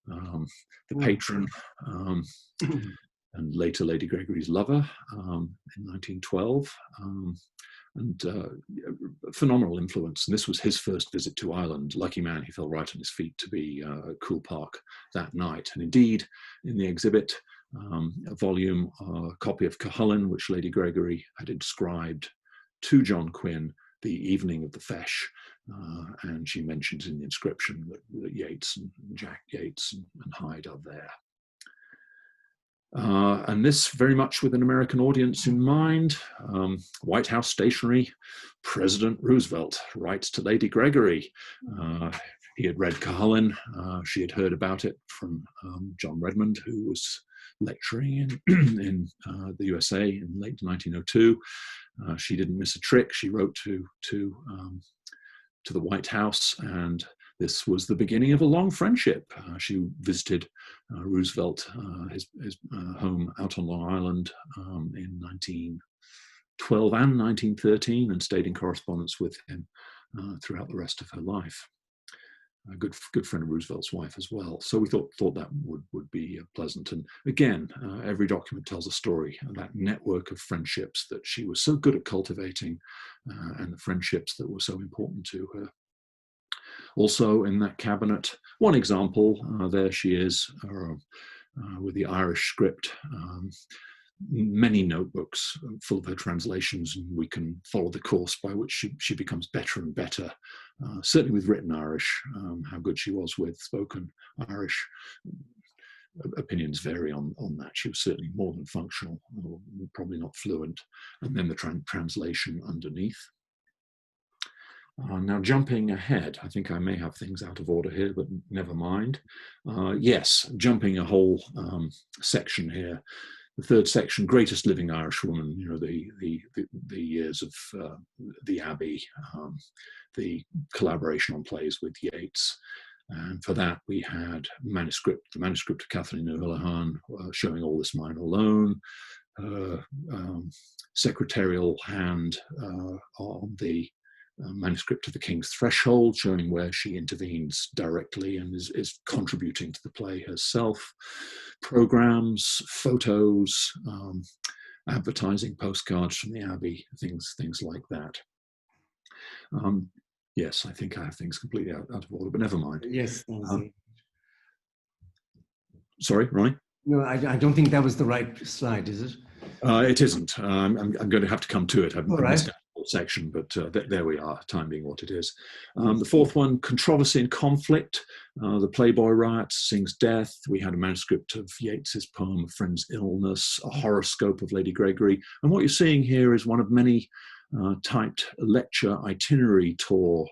the patron, and later Lady Gregory's lover in 1912. And phenomenal influence. And this was his first visit to Ireland. Lucky man, he fell right on his feet to be at Coole Park that night. And indeed, in the exhibit, a volume, a copy of Cuchulainn, which Lady Gregory had inscribed to John Quinn the evening of the Feis. And she mentions in the inscription that Yeats and Jack Yeats and Hyde are there. And this very much with an American audience in mind. White House stationery, President Roosevelt writes to Lady Gregory. He had read Cuchulainn. She had heard about it from John Redmond, who was lecturing in the USA in late 1902. She didn't miss a trick. She wrote to the White House, and this was the beginning of a long friendship. She visited Roosevelt, his home out on Long Island in 1912 and 1913, and stayed in correspondence with him throughout the rest of her life. A good friend of Roosevelt's wife as well. So we thought that would be pleasant. And again, every document tells a story, that network of friendships that she was so good at cultivating, and the friendships that were so important to her. Also in that cabinet, one example, there she is with the Irish script, many notebooks full of her translations, and we can follow the course by which she becomes better and better, certainly with written Irish. How good she was with spoken Irish, opinions vary on that. She was certainly more than functional, probably not fluent. And then the translation underneath. Now jumping ahead, I think I may have things out of order here, but never mind. Yes, jumping a whole section here. The third section, greatest living Irishwoman, you know, the years of the Abbey, the collaboration on plays with Yeats. And for that, we had the manuscript of Kathleen O'Houlihan showing All This Mine Alone, secretarial hand on the manuscript of The King's Threshold, showing where she intervenes directly and is contributing to the play herself. Programs, photos, advertising postcards from the Abbey, things like that. Yes, I think I have things completely out of order, but never mind. Yes. Sorry, Ronnie? No, I don't think that was the right slide, is it? It isn't. I'm going to have to come to it. I've missed that whole section, but there we are, time being what it is. The fourth one, controversy and conflict. The Playboy riots, Synge's death. We had a manuscript of Yeats's poem, A Friend's Illness, a horoscope of Lady Gregory. And what you're seeing here is one of many typed lecture itinerary tour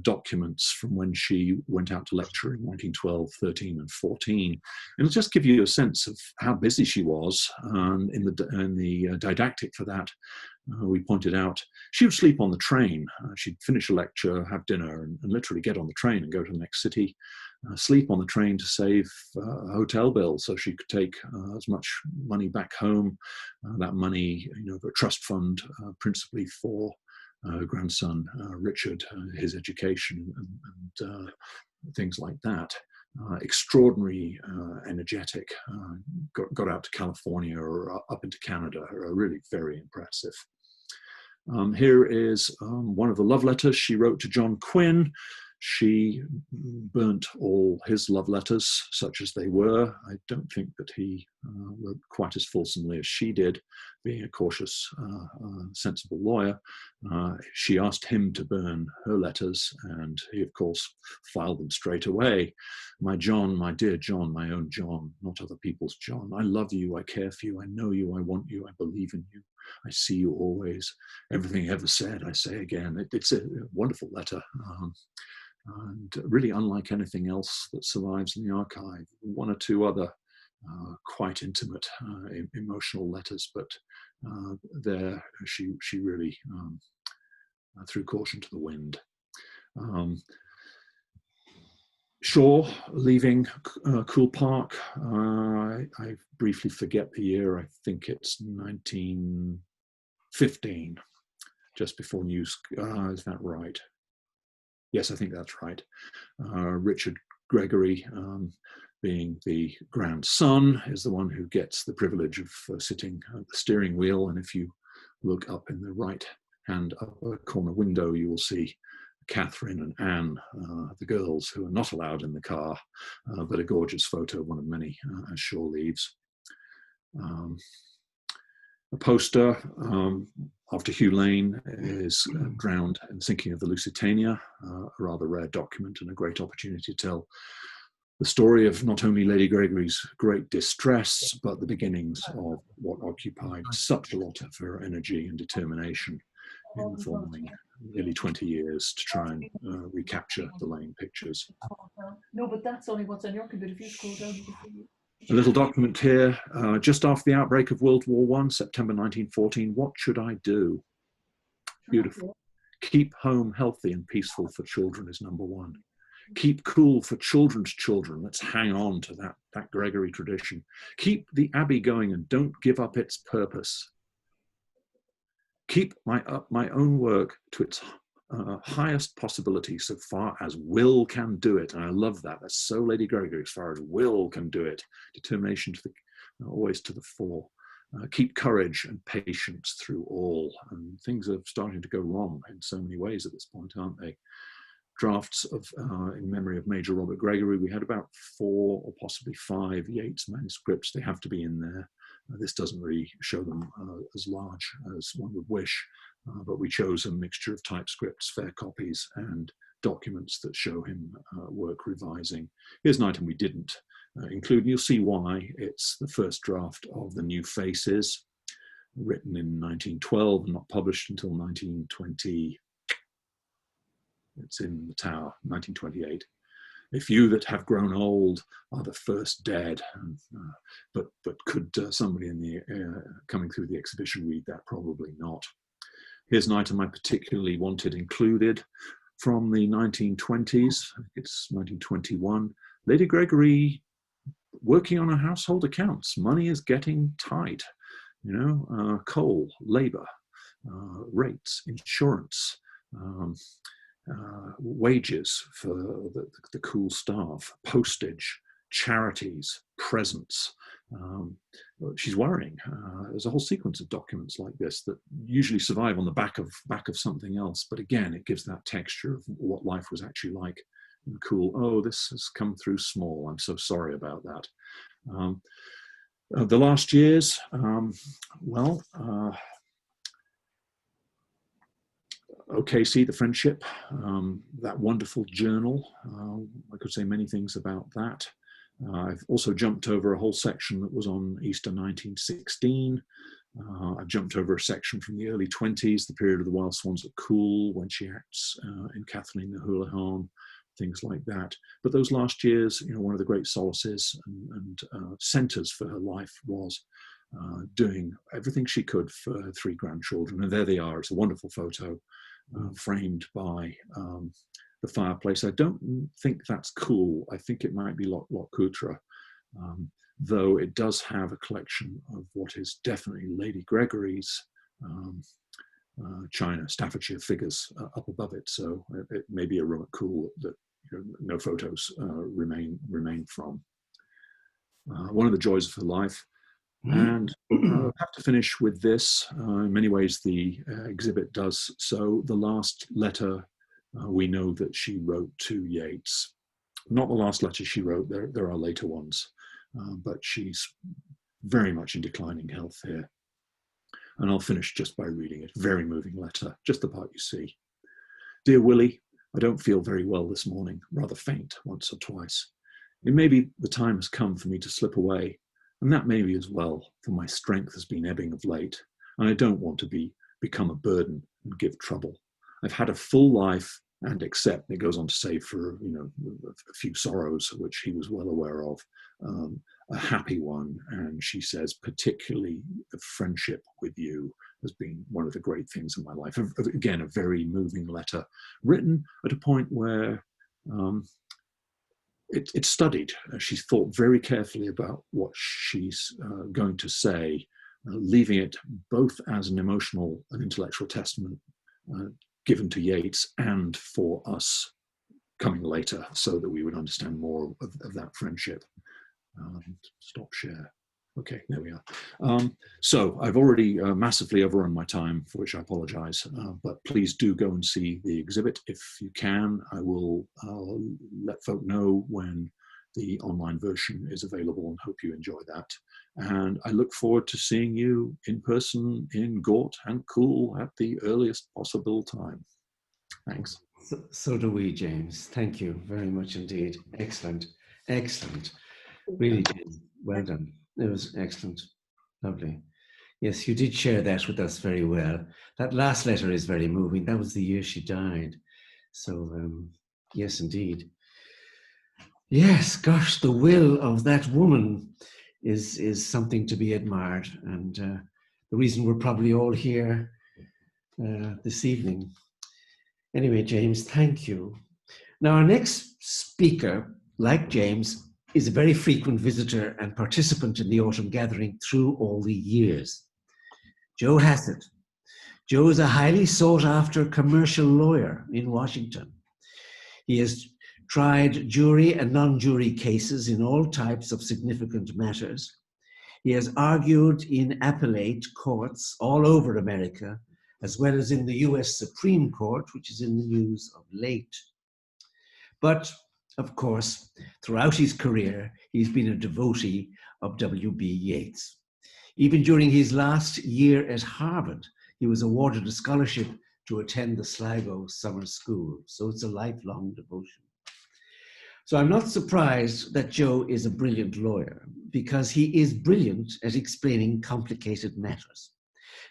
documents from when she went out to lecture in 1912, 13 and 14. And it'll just give you a sense of how busy she was. In the didactic for that, we pointed out she would sleep on the train. She'd finish a lecture, have dinner, and literally get on the train and go to the next city, sleep on the train to save a hotel bill so she could take as much money back home. That money, you know, the trust fund principally for her grandson Richard, his education and things like that. Extraordinary, energetic, got out to California or up into Canada, really very impressive. Here is one of the love letters she wrote to John Quinn. She burnt all his love letters, such as they were. I don't think that he wrote quite as fulsomely as she did, being a cautious, sensible lawyer. She asked him to burn her letters, and he, of course, filed them straight away. My John, my dear John, my own John, not other people's John. I love you, I care for you, I know you, I want you, I believe in you. I see you always. Everything he ever said, I say again. It's a wonderful letter. And really unlike anything else that survives in the archive. One or two other quite intimate emotional letters, but there she really threw caution to the wind. Shaw leaving Coole Park, I briefly forget the year, I think it's 1915, just before news. Is that right? Yes, I think that's right. Richard Gregory, being the grandson, is the one who gets the privilege of sitting at the steering wheel. And if you look up in the right-hand upper corner window, you will see Catherine and Anne, the girls who are not allowed in the car, but a gorgeous photo, one of many, as Shaw leaves. A poster after Hugh Lane is drowned and sinking of the Lusitania, a rather rare document and a great opportunity to tell the story of not only Lady Gregory's great distress, but the beginnings of what occupied such a lot of her energy and determination in the following nearly 20 years to try and recapture the Lane pictures. No, but that's only what's on your computer. If you scroll down, you can see. A little document here, just after the outbreak of World War I, September 1914, what should I do? Beautiful. Keep home healthy and peaceful for children is number one. Keep cool for children's children. Let's hang on to that Gregory tradition. Keep the Abbey going and don't give up its purpose. Keep my own work to its highest possibility so far as will can do it. And I love that. That's so Lady Gregory, as far as will can do it. Determination to always to the fore. Keep courage and patience through all. And things are starting to go wrong in so many ways at this point, aren't they? Drafts of, in memory of Major Robert Gregory, we had about 4 or possibly 5 Yeats manuscripts. They have to be in there. This doesn't really show them as large as one would wish, but we chose a mixture of typescripts, fair copies, and documents that show him work revising. Here's an item we didn't include, and you'll see why. It's the first draft of The New Faces, written in 1912 and not published until 1920. It's in the Tower, 1928. If you that have grown old are the first dead, but could somebody in the coming through the exhibition read that? Probably not. Here's an item I particularly wanted included from the 1920s. I think it's 1921. Lady Gregory working on her household accounts. Money is getting tight. You know, coal, labour, rates, insurance. Wages for the cool staff, postage, charities, presents. She's worrying. There's a whole sequence of documents like this that usually survive on the back of something else, but again, it gives that texture of what life was actually like. And cool. Oh, this has come through small. I'm so sorry about that. The last years, OKC, The Friendship, that wonderful journal. I could say many things about that. I've also jumped over a whole section that was on Easter 1916. I've jumped over a section from the early 20s, the period of the Wild Swans at Cool, when she acts in Kathleen the Houlihan, things like that. But those last years, you know, one of the great solaces and centers for her life was doing everything she could for her 3 grandchildren. And there they are. It's a wonderful photo. Framed by the fireplace. I don't think that's cool. I think it might be Lot Coutre, though it does have a collection of what is definitely Lady Gregory's China, Staffordshire figures up above it. So it may be a room at Cool that, you know, no photos remain from. One of the joys of her life. And I have to finish with this. In many ways, the exhibit does so. The last letter we know that she wrote to Yeats. Not the last letter she wrote, there are later ones, but she's very much in declining health here. And I'll finish just by reading it. Very moving letter, just the part you see. Dear Willie, I don't feel very well this morning, rather faint once or twice. It may be the time has come for me to slip away. And that may be as well, for my strength has been ebbing of late, and I don't want to become a burden and give trouble. I've had a full life, and except, it goes on to say, for, you know, a few sorrows, which he was well aware of, a happy one. And she says, particularly the friendship with you has been one of the great things in my life. Again, a very moving letter, written at a point where it's studied. She's thought very carefully about what she's going to say, leaving it both as an emotional and intellectual testament given to Yeats and for us coming later, so that we would understand more of that friendship. Stop share. Okay, there we are. So I've already massively overrun my time, for which I apologize, but please do go and see the exhibit if you can. I'll let folk know when the online version is available and hope you enjoy that. And I look forward to seeing you in person in Gort and Cool at the earliest possible time. Thanks. So do we, James. Thank you very much indeed. Excellent. Excellent. Really, James, well done. It was excellent. Lovely. Yes, you did share that with us very well. That last letter is very moving. That was the year she died. So, yes, indeed. Yes, gosh, the will of that woman is something to be admired. And the reason we're probably all here this evening. Anyway, James, thank you. Now, our next speaker, like James, is a very frequent visitor and participant in the autumn gathering through all the years. Joe Hassett. Joe is a highly sought after commercial lawyer in Washington. He has tried jury and non-jury cases in all types of significant matters. He has argued in appellate courts all over America, as well as in the US Supreme Court, which is in the news of late. But of course, throughout his career, he's been a devotee of W.B. Yeats. Even during his last year at Harvard, he was awarded a scholarship to attend the Sligo Summer School. So it's a lifelong devotion. So I'm not surprised that Joe is a brilliant lawyer, because he is brilliant at explaining complicated matters.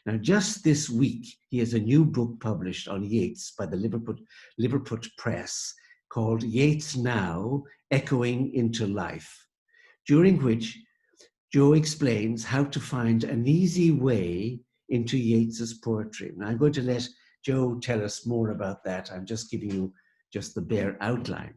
Now, just this week, he has a new book published on Yeats by the Liverpool Press, called Yeats Now, Echoing into Life, during which Joe explains how to find an easy way into Yeats's poetry. Now, I'm going to let Joe tell us more about that. I'm just giving you just the bare outline.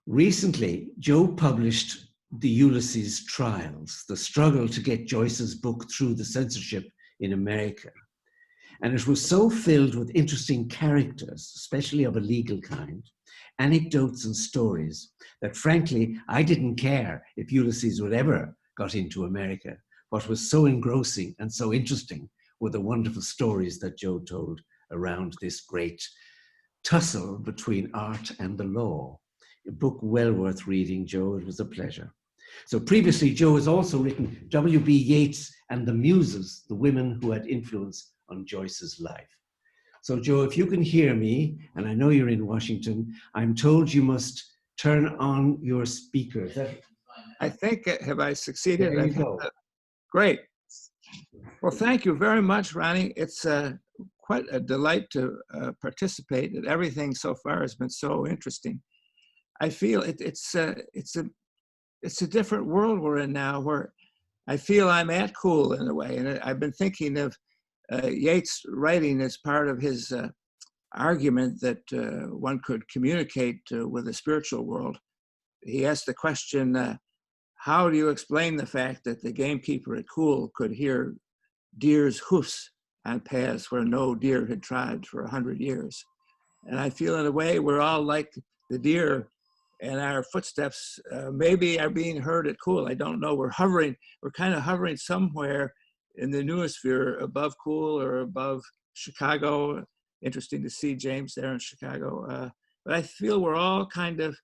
Recently, Joe published the Ulysses Trials, the struggle to get Joyce's book through the censorship in America. And it was so filled with interesting characters, especially of a legal kind, anecdotes and stories, that frankly, I didn't care if Ulysses would ever got into America. What was so engrossing and so interesting were the wonderful stories that Joe told around this great tussle between art and the law. A book well worth reading, Joe. It was a pleasure. So previously, Joe has also written W.B. Yeats and the Muses, the women who had influence on Joyce's life. So Joe, if you can hear me, and I know you're in Washington, I'm told you must turn on your speaker. I think, have I succeeded? There you go. Great. Well, thank you very much, Ronnie. It's quite a delight to participate, and everything so far has been so interesting. I feel it's a different world we're in now, where I feel I'm at Cool in a way, and I've been thinking of Yeats' writing as part of his argument that one could communicate with the spiritual world. He asked the question, how do you explain the fact that the gamekeeper at Cool could hear deer's hoofs on paths where no deer had trod for 100 years? And I feel in a way we're all like the deer, and our footsteps maybe are being heard at Cool. I don't know. We're kind of hovering somewhere in the noosphere above Cool or above Chicago. Interesting to see James there in Chicago. But I feel we're all kind of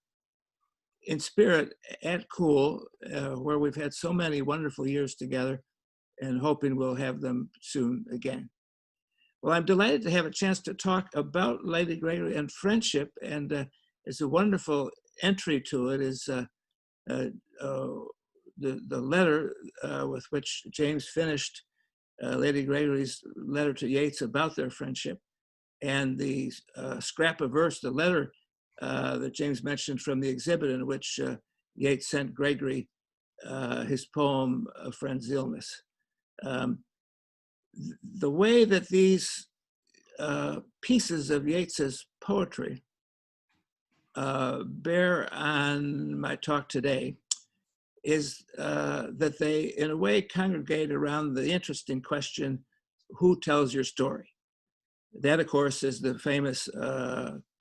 in spirit at Cool, where we've had so many wonderful years together, and hoping we'll have them soon again. Well, I'm delighted to have a chance to talk about Lady Gregory and friendship, and it's a wonderful entry to it is the letter with which James finished Lady Gregory's letter to Yeats about their friendship, and the scrap of verse, the letter that James mentioned from the exhibit, in which Yeats sent Gregory his poem, A Friend's Illness. The way that these pieces of Yeats's poetry bear on my talk today is that they, in a way, congregate around the interesting question who tells your story? That, of course, is the famous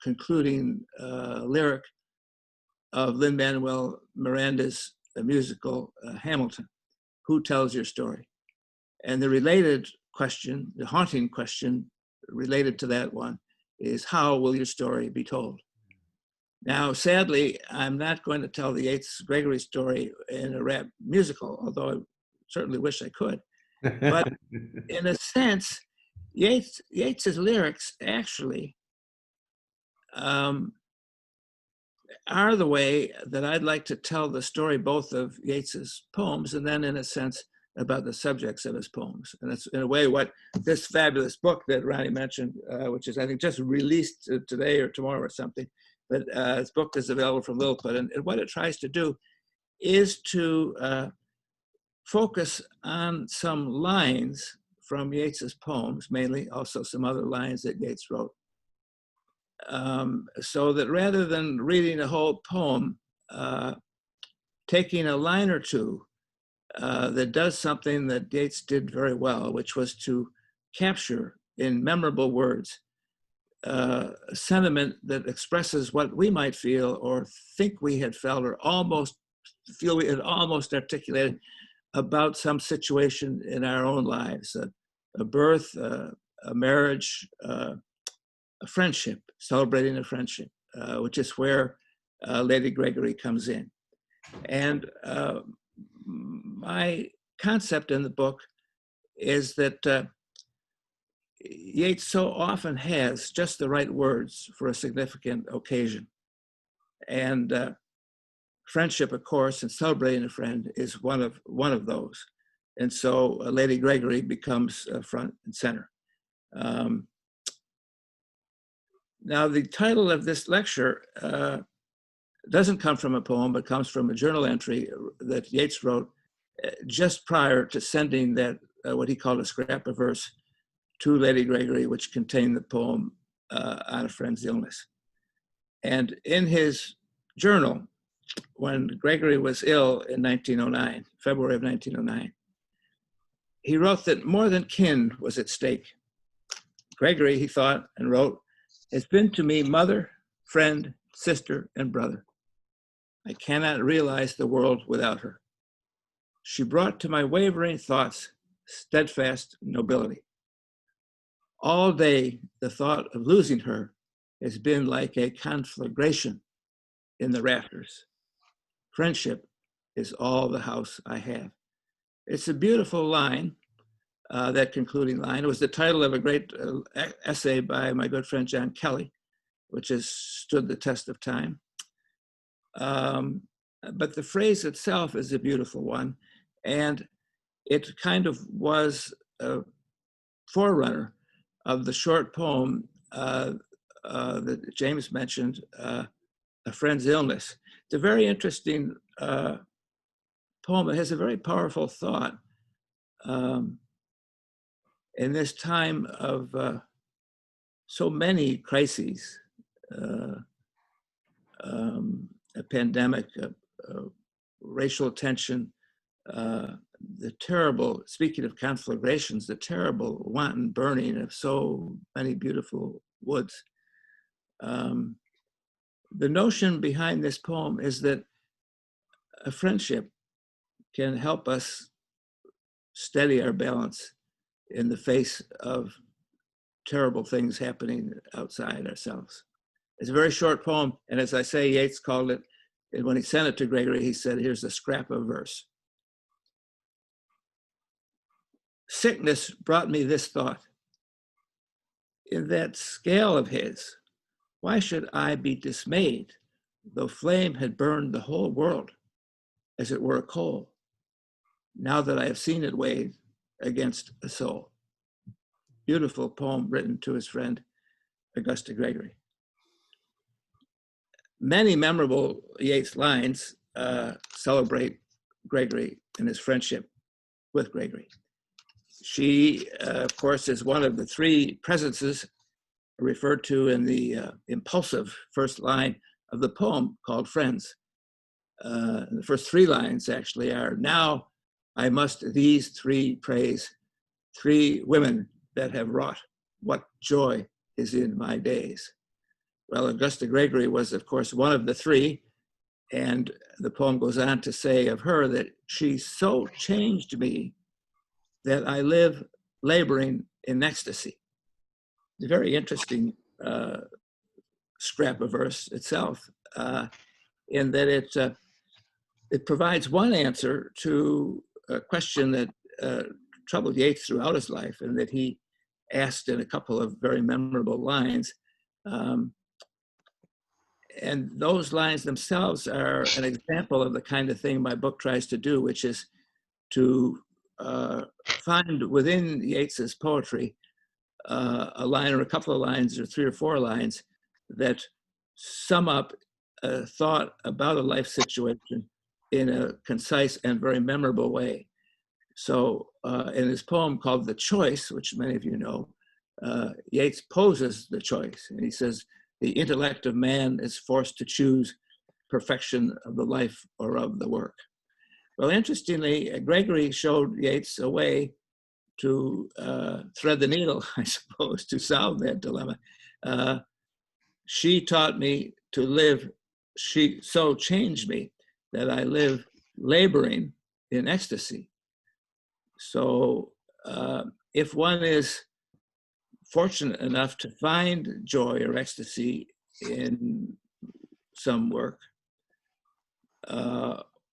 concluding lyric of Lin-Manuel Miranda's musical Hamilton, who tells your story? And the related question, the haunting question related to that one is, how will your story be told? Now, sadly, I'm not going to tell the Yates-Gregory story in a rap musical, although I certainly wish I could. But in a sense, Yates's lyrics actually are the way that I'd like to tell the story both of Yates's poems and then, in a sense, about the subjects of his poems. And that's, in a way, what this fabulous book that Ronnie mentioned, which is, I think, just released today or tomorrow or something, but this book is available from Lilliput. And what it tries to do is to focus on some lines from Yates's poems, mainly, also some other lines that Yates wrote. So that rather than reading a whole poem, taking a line or two that does something that Yates did very well, which was to capture in memorable words a sentiment that expresses what we might feel or think we had felt or almost feel we had almost articulated about some situation in our own lives, a birth, a marriage, a friendship, celebrating a friendship, which is where Lady Gregory comes in. And my concept in the book is that Yates so often has just the right words for a significant occasion. And friendship, of course, and celebrating a friend is one of those. And so Lady Gregory becomes front and center. Now, the title of this lecture doesn't come from a poem, but comes from a journal entry that Yates wrote just prior to sending that, what he called a scrap of verse, to Lady Gregory, which contained the poem On a Friend's Illness. And in his journal, when Gregory was ill in 1909, February of 1909, he wrote that more than kin was at stake. Gregory, he thought and wrote, has been to me mother, friend, sister, and brother. I cannot realize the world without her. She brought to my wavering thoughts steadfast nobility. All day, the thought of losing her has been like a conflagration in the rafters. Friendship is all the house I have. It's a beautiful line, that concluding line. It was the title of a great essay by my good friend John Kelly, which has stood the test of time. But the phrase itself is a beautiful one, and it kind of was a forerunner of the short poem that James mentioned, A Friend's Illness. It's a very interesting poem that has a very powerful thought in this time of so many crises, a pandemic, racial tension, the terrible, speaking of conflagrations, the terrible wanton burning of so many beautiful woods. The notion behind this poem is that a friendship can help us steady our balance in the face of terrible things happening outside ourselves. It's a very short poem, and as I say, Yates called it, and when he sent it to Gregory, he said, here's a scrap of verse. Sickness brought me this thought. In that scale of his, why should I be dismayed, though flame had burned the whole world, as it were a coal, now that I have seen it weighed against a soul? Beautiful poem written to his friend, Augusta Gregory. Many memorable Yates lines celebrate Gregory and his friendship with Gregory. She, of course, is one of the three presences referred to in the impulsive first line of the poem called Friends. The first three lines actually are, now I must these three praise, three women that have wrought, what joy is in my days. Well, Augusta Gregory was, of course, one of the three. And the poem goes on to say of her that she so changed me that I live laboring in ecstasy. It's a very interesting scrap of verse itself, in that it provides one answer to a question that troubled Yeats throughout his life, and that he asked in a couple of very memorable lines. And those lines themselves are an example of the kind of thing my book tries to do, which is to find within Yeats's poetry a line or a couple of lines or 3 or 4 lines that sum up a thought about a life situation in a concise and very memorable way. So in his poem called The Choice, which many of you know, Yeats poses the choice, and he says, the intellect of man is forced to choose perfection of the life or of the work. Well, interestingly, Gregory showed Yeats a way to thread the needle, I suppose, to solve that dilemma. She taught me to live, she so changed me that I live laboring in ecstasy. So if one is fortunate enough to find joy or ecstasy in some work,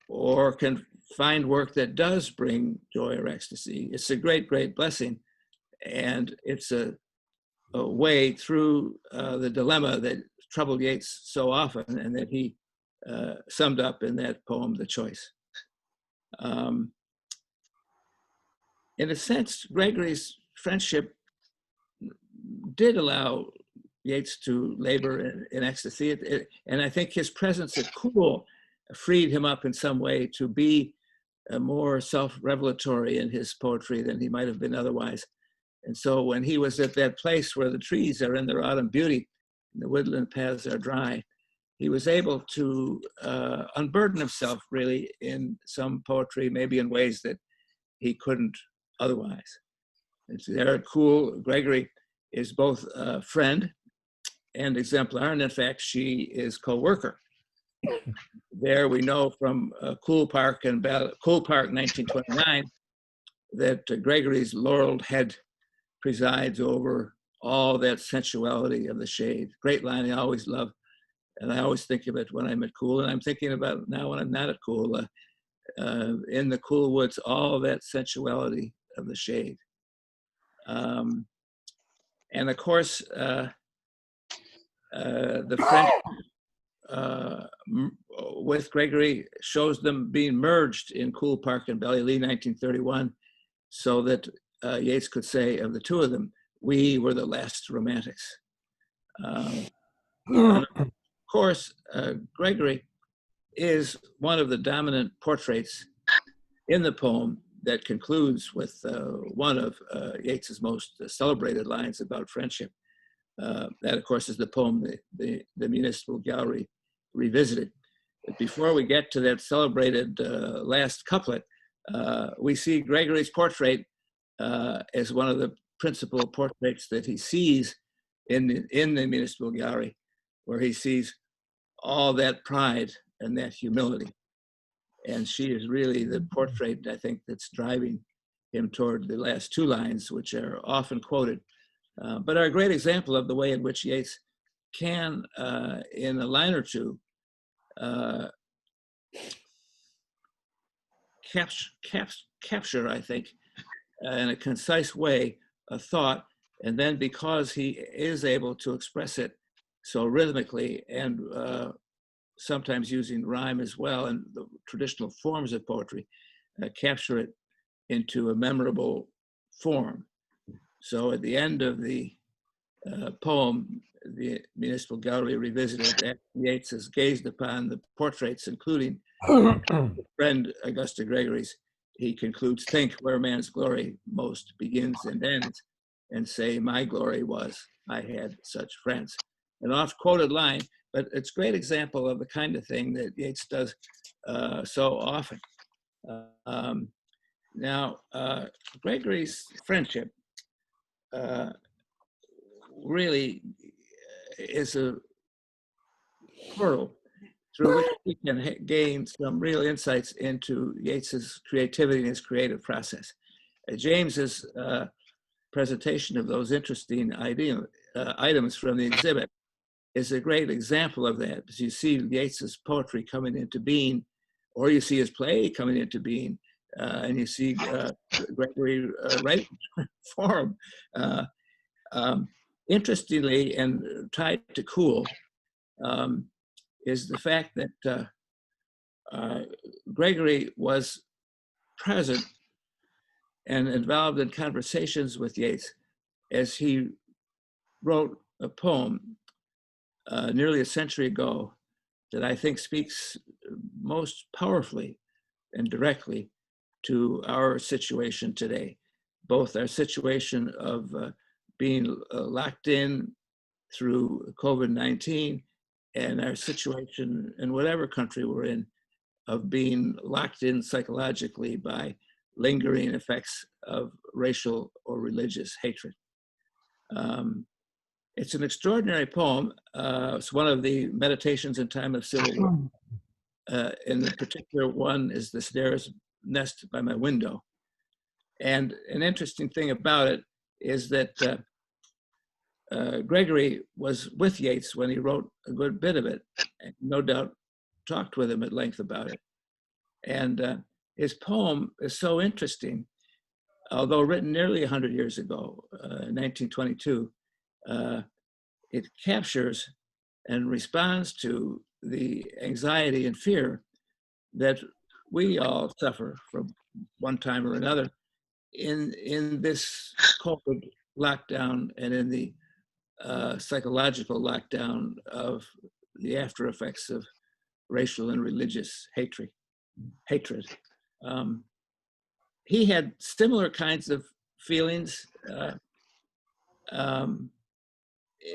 or can find work that does bring joy or ecstasy, it's a great, great blessing. And it's a way through the dilemma that troubled Yeats so often, and that he summed up in that poem, The Choice. In a sense, Gregory's friendship did allow Yeats to labor in ecstasy. And I think his presence at Coole freed him up in some way to be more self-revelatory in his poetry than he might have been otherwise. And so when he was at that place where the trees are in their autumn beauty, and the woodland paths are dry, he was able to unburden himself really in some poetry, maybe in ways that he couldn't otherwise. And so there at Coole, Gregory is both a friend and exemplar, and in fact, she is co-worker. There we know from Coole Park 1929 that Gregory's laureled head presides over all that sensuality of the shade. Great line I always love, and I always think of it when I'm at Coole, and I'm thinking about it now when I'm not at Coole. In the cool woods, all that sensuality of the shade. And of course, the French with Gregory shows them being merged in Coole Park and Ballylee 1931, so that Yeats could say of the two of them, we were the last romantics. Of course, Gregory is one of the dominant portraits in the poem that concludes with one of Yeats's most celebrated lines about friendship. That, of course, is the poem, the Municipal Gallery Revisited. But before we get to that celebrated last couplet, we see Gregory's portrait as one of the principal portraits that he sees in the Municipal Gallery, where he sees all that pride and that humility. And she is really the portrait, I think, that's driving him toward the last 2 lines, which are often quoted, but are a great example of the way in which Yeats can, in a line or two, capture, I think, in a concise way, a thought, and then because he is able to express it so rhythmically and sometimes using rhyme as well, and the traditional forms of poetry, capture it into a memorable form. So at the end of the poem, the Municipal Gallery Revisited, Yeats has gazed upon the portraits, including friend Augusta Gregory's. He concludes, think where man's glory most begins and ends, and say, my glory was, I had such friends. An oft-quoted line, but it's a great example of the kind of thing that Yeats does so often. Now, Gregory's friendship really is a portal through which we can gain some real insights into Yeats's creativity and his creative process. James's presentation of those interesting items from the exhibit is a great example of that. As you see Yeats's poetry coming into being, or you see his play coming into being, and you see Gregory writing for him. Interestingly, and tied to Cool, is the fact that Gregory was present and involved in conversations with Yeats as he wrote a poem nearly a century ago that I think speaks most powerfully and directly to our situation today, both our situation of being locked in through COVID-19 and our situation in whatever country we're in of being locked in psychologically by lingering effects of racial or religious hatred. It's an extraordinary poem. It's one of the meditations in time of civil war. And the particular one is The Snare's Nest by My Window. And an interesting thing about it is that Gregory was with Yeats when he wrote a good bit of it, and no doubt talked with him at length about it. And his poem is so interesting, although written nearly 100 years ago, 1922, it captures and responds to the anxiety and fear that we all suffer from one time or another in this COVID lockdown and in the psychological lockdown of the after effects of racial and religious hatred. He had similar kinds of feelings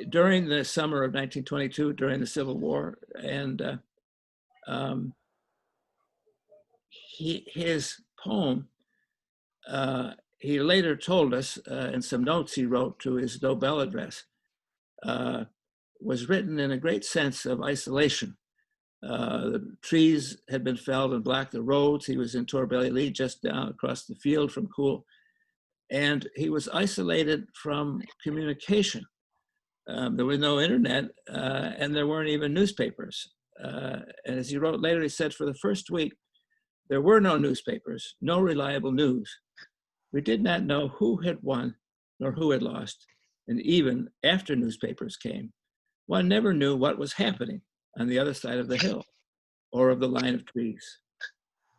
during the summer of 1922, during the Civil War, and his poem, he later told us in some notes he wrote to his Nobel address, was written in a great sense of isolation. The trees had been felled and blocked the roads. He was in Torbelley, just down across the field from Cool, and he was isolated from communication. There was no internet, and there weren't even newspapers. And as he wrote later, he said, for the first week, there were no newspapers, no reliable news. We did not know who had won nor who had lost. And even after newspapers came, one never knew what was happening on the other side of the hill or of the line of trees.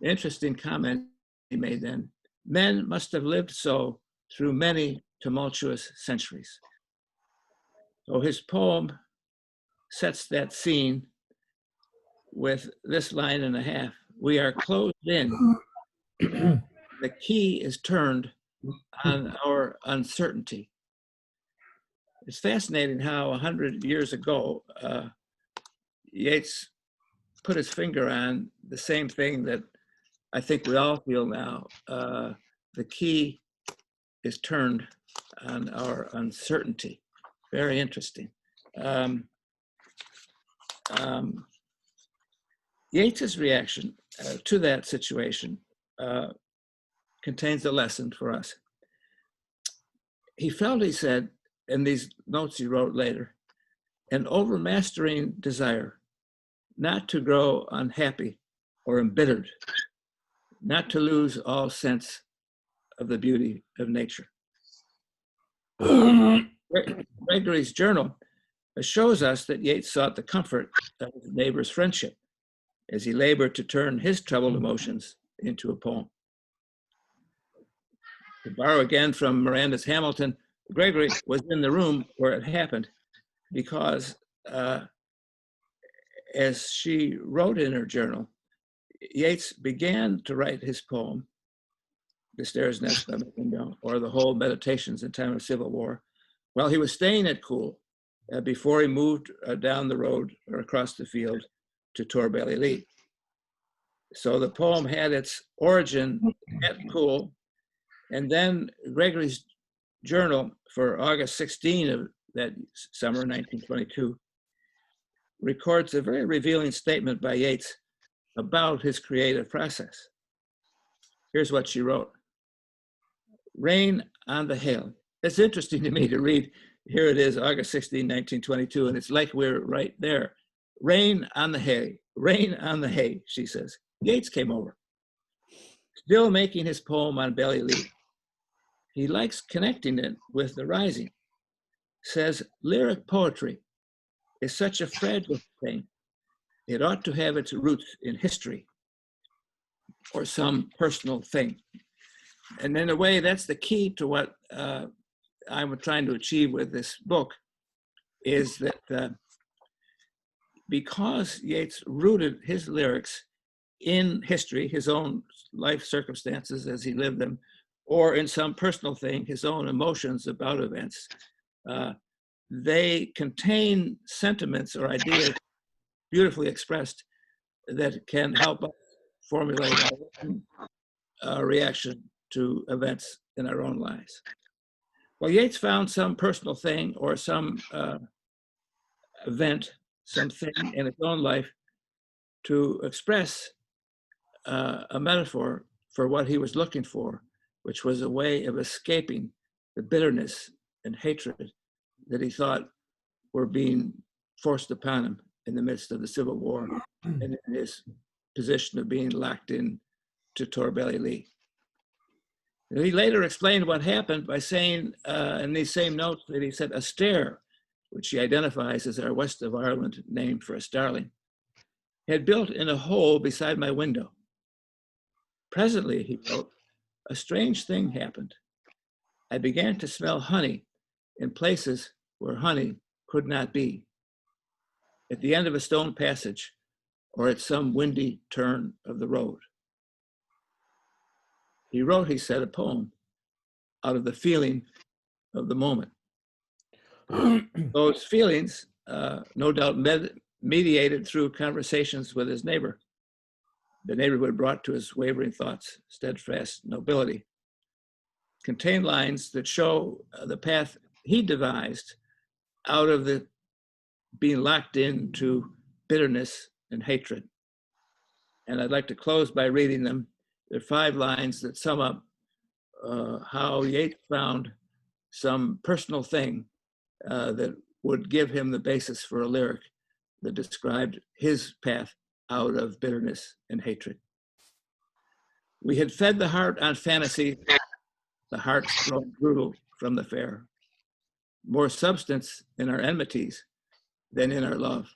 Interesting comment he made then. Men must have lived so through many tumultuous centuries. So his poem sets that scene with this line and a half. We are closed in. The key is turned on our uncertainty. It's fascinating how 100 years ago, Yeats put his finger on the same thing that I think we all feel now. The key is turned on our uncertainty. Very interesting. Yeats's reaction to that situation contains a lesson for us. He felt, he said, in these notes he wrote later, an overmastering desire not to grow unhappy or embittered, not to lose all sense of the beauty of nature. Gregory's journal shows us that Yeats sought the comfort of his neighbor's friendship as he labored to turn his troubled emotions into a poem. To borrow again from Miranda's Hamilton, Gregory was in the room where it happened because, as she wrote in her journal, Yeats began to write his poem, The Snare's Nest by My Window, or the whole Meditations in Time of Civil War, while he was staying at Cool before he moved down the road or across the field to Torbelley. So the poem had its origin at Cool, and then Gregory's journal for August 16 of that summer, 1922, records a very revealing statement by Yeats about his creative process. Here's what she wrote. Rain on the Hill. It's interesting to me to read, here it is, August 16, 1922, and it's like we're right there. Rain on the hay, rain on the hay, she says. Yeats came over, still making his poem on Ballylee. He likes connecting it with the rising. Says lyric poetry is such a fragile thing. It ought to have its roots in history or some personal thing. And in a way, that's the key to what I'm trying to achieve with this book, is that because Yeats rooted his lyrics in history, his own life circumstances as he lived them, or in some personal thing, his own emotions about events, they contain sentiments or ideas beautifully expressed that can help us formulate our reaction to events in our own lives. Well, Yeats found some personal thing or some event, something in his own life to express a metaphor for what he was looking for, which was a way of escaping the bitterness and hatred that he thought were being forced upon him in the midst of the Civil War and in his position of being locked in to Ballylee. He later explained what happened by saying in these same notes that he said, a stair, which he identifies as our West of Ireland name for a starling, had built in a hole beside my window. Presently, he wrote, a strange thing happened. I began to smell honey in places where honey could not be, at the end of a stone passage or at some windy turn of the road. He wrote, he said, a poem out of the feeling of the moment. Those feelings, no doubt mediated through conversations with his neighbor. The neighborhood brought to his wavering thoughts steadfast nobility, contain lines that show the path he devised out of the being locked into bitterness and hatred. And I'd like to close by reading them. There are 5 lines that sum up how Yeats found some personal thing that would give him the basis for a lyric that described his path out of bitterness and hatred. We had fed the heart on fantasy, the heart's grown brutal from the fair. More substance in our enmities than in our love.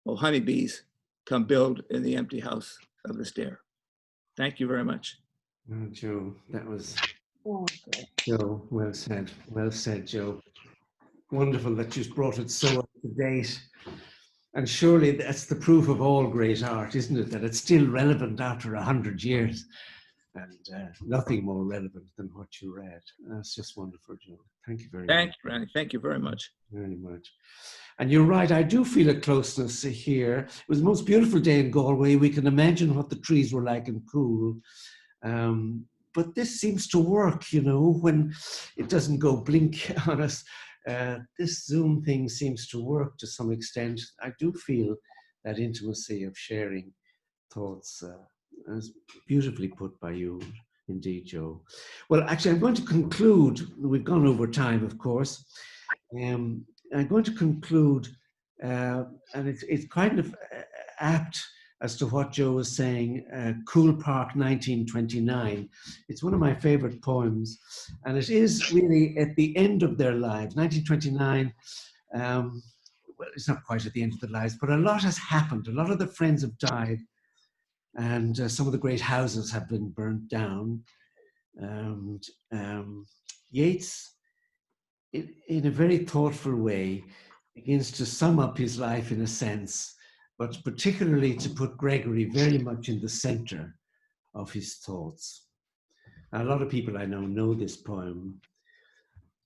Oh, honeybees, come build in the empty house of the stair. Thank you very much. Oh, Joe, that was, Oh, Joe, well said, Joe. Wonderful that you've brought it so up to date. And surely that's the proof of all great art, isn't it? That it's still relevant after 100 years. And nothing more relevant than what you read. That's just wonderful, Joe. Thank you very much. Thank you, Randy. Thank you very much. Very much. And you're right, I do feel a closeness here. It was the most beautiful day in Galway. We can imagine what the trees were like in Poole. But this seems to work, you know, when it doesn't go blink on us. This Zoom thing seems to work to some extent. I do feel that intimacy of sharing thoughts, as beautifully put by you, indeed, Joe. Well, actually, I'm going to conclude. We've gone over time, of course. I'm going to conclude, and it's kind of apt as to what Joe was saying, Cool Park 1929. It's one of my favorite poems, and it is really at the end of their lives. 1929, well, it's not quite at the end of their lives, but a lot has happened. A lot of the friends have died, and some of the great houses have been burnt down. And Yeats, in a very thoughtful way, begins to sum up his life in a sense, but particularly to put Gregory very much in the center of his thoughts. Now, a lot of people I know this poem.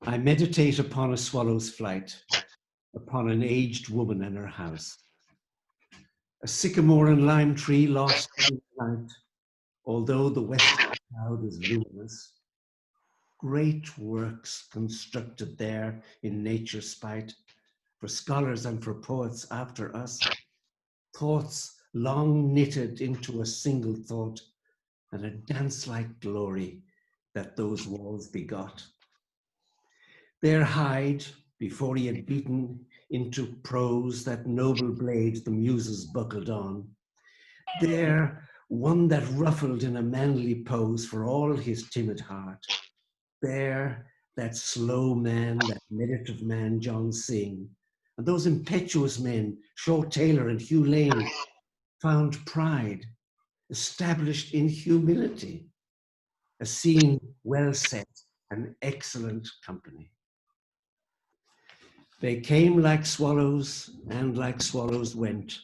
I meditate upon a swallow's flight, upon an aged woman and her house. A sycamore and lime tree lost in light, although the western cloud is luminous. great works constructed there in nature's spite, for scholars and for poets after us, thoughts long knitted into a single thought, and a dance-like glory that those walls begot. There Hyde, before he had beaten into prose that noble blade the muses buckled on, there one that ruffled in a manly pose for all his timid heart, there that slow man, that meditative man, John Synge, and those impetuous men, Shaw Taylor and Hugh Lane, found pride established in humility, a scene well set and excellent company. They came like swallows and like swallows went,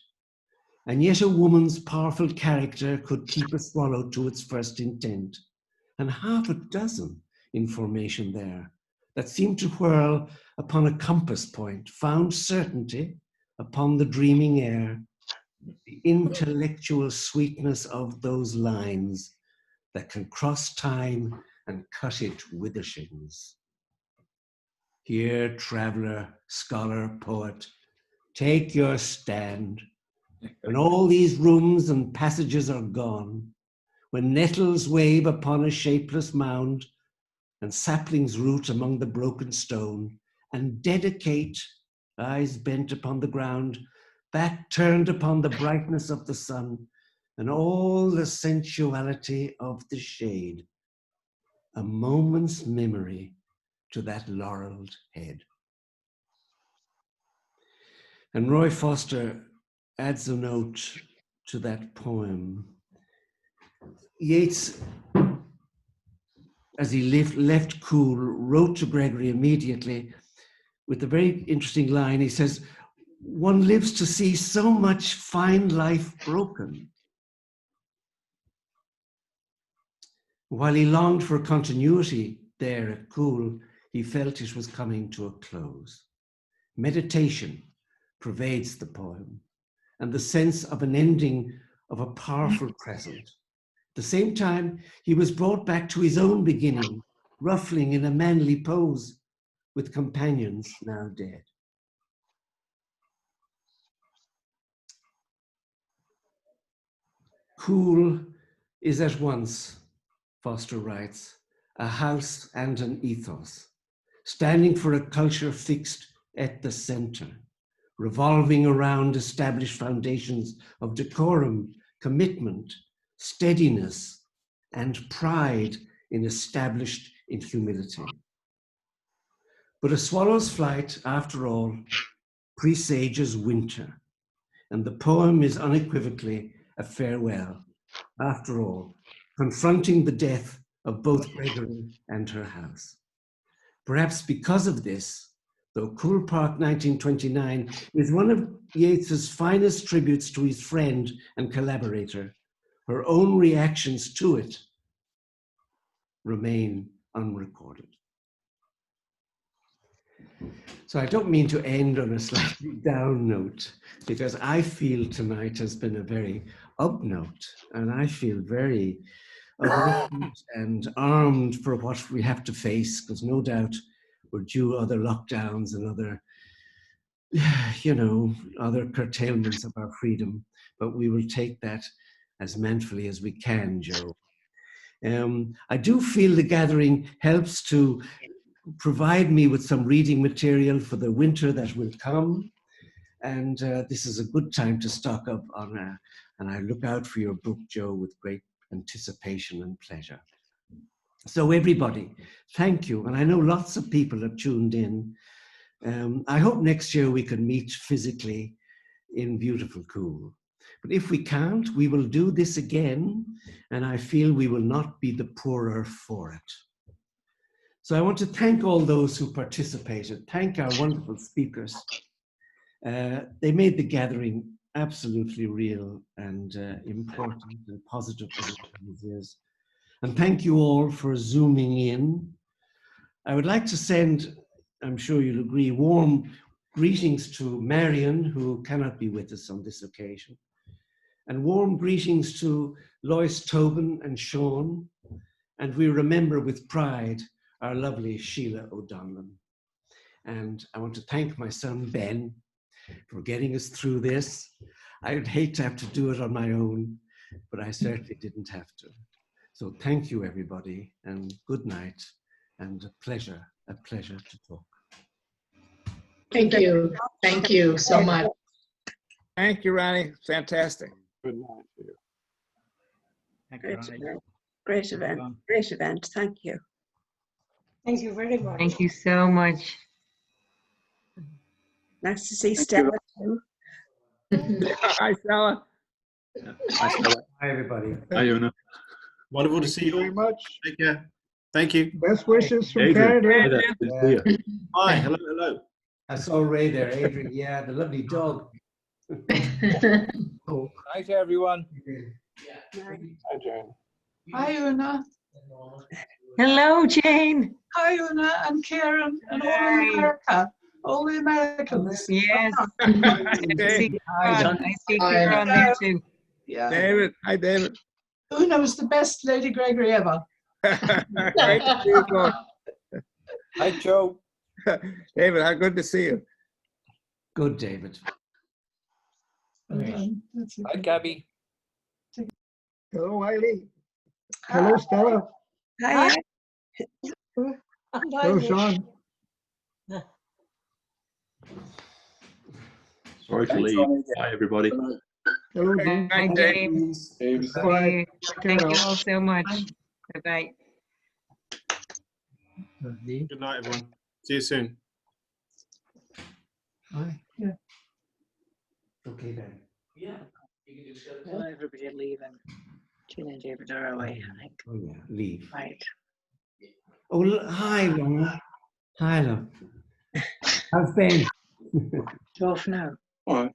and yet a woman's powerful character could keep a swallow to its first intent, and half a dozen in formation there that seemed to whirl upon a compass point, found certainty upon the dreaming air, the intellectual sweetness of those lines that can cross time and cut it with the shins. Here, traveler, scholar, poet, take your stand. When all these rooms and passages are gone, when nettles wave upon a shapeless mound, and saplings root among the broken stone, and dedicate, eyes bent upon the ground, back turned upon the brightness of the sun, and all the sensuality of the shade, a moment's memory to that laureled head. And Roy Foster adds a note to that poem. Yeats, as he left Coole, wrote to Gregory immediately with a very interesting line. He says, "One lives to see so much fine life broken." While he longed for continuity there at Coole, he felt it was coming to a close. Meditation pervades the poem, and the sense of an ending of a powerful present. At the same time, he was brought back to his own beginning, ruffling in a manly pose, with companions now dead. Coole is at once, Foster writes, a house and an ethos, standing for a culture fixed at the center, revolving around established foundations of decorum, commitment, steadiness, and pride established in humility. But A Swallow's Flight, after all, presages winter, and the poem is unequivocally a farewell, after all, confronting the death of both Gregory and her house. Perhaps because of this, though Coole Park 1929 is one of Yeats's finest tributes to his friend and collaborator, her own reactions to it remain unrecorded. So I don't mean to end on a slightly down note, because I feel tonight has been a very up note, and I feel very uplifted and armed for what we have to face, because no doubt we're due other lockdowns and other, other curtailments of our freedom, but we will take that as manfully as we can, Joe. I do feel the gathering helps to provide me with some reading material for the winter that will come. And this is a good time to stock up on and I look out for your book, Joe, with great anticipation and pleasure. So everybody, thank you. And I know lots of people have tuned in. I hope next year we can meet physically in beautiful Coole. But if we can't, we will do this again. And I feel we will not be the poorer for it. So I want to thank all those who participated. Thank our wonderful speakers. They made the gathering absolutely real and important and positive as it always is. And thank you all for Zooming in. I would like to send, I'm sure you'll agree, warm greetings to Marion, who cannot be with us on this occasion, and warm greetings to Lois Tobin and Sean. And we remember with pride our lovely Sheila O'Donnell. And I want to thank my son, Ben, for getting us through this. I would hate to have to do it on my own, but I certainly didn't have to. So thank you, everybody, and good night, and a pleasure to talk. Thank you. Thank you so much. Thank you, Ronnie. Fantastic. Good night to you. Thank you, Great Ronnie. event. Great event. Great event. Thank you. Thank you very much. Thank you so much. Nice to see Thank Stella you. too. Hi, Stella. Hi, Stella. Hi, everybody. Hi, Una. Wonderful to see you Very all. much. Take care. Thank you. Best wishes from Adrian. Hi Canada. there. Good to see you. Hi. Hello. Hello. I saw Ray there, Adrian. Yeah, the lovely dog. Oh, Night, everyone. Hi, Jane. Hi, Una. Hello, Jane. Hi, Una and Karen and all Hi. in America. All the Americans. Yes. Hey, I see Kira on there too. Yeah. David. Hi, David. Una was the best Lady Gregory ever. Great to see you both. Hi, Joe. David, how good to see you. good, David. That's it. Hi, Gabby. Hello, Eileen. Hello, Stella. Hi. Hello, Sean. Sorry to leave. Bye, everybody. Hello, Good Jane. night, Dave. James. Bye. Thank you all so much. Bye-bye. Good night, everyone. See you soon. Hi. Yeah. Okay, then. Well, everybody are leaving. Gina and David are away. I think. Oh, yeah, leave. Right. Oh, hi, Laura. Hi, love. How's Ben? Off now. All right.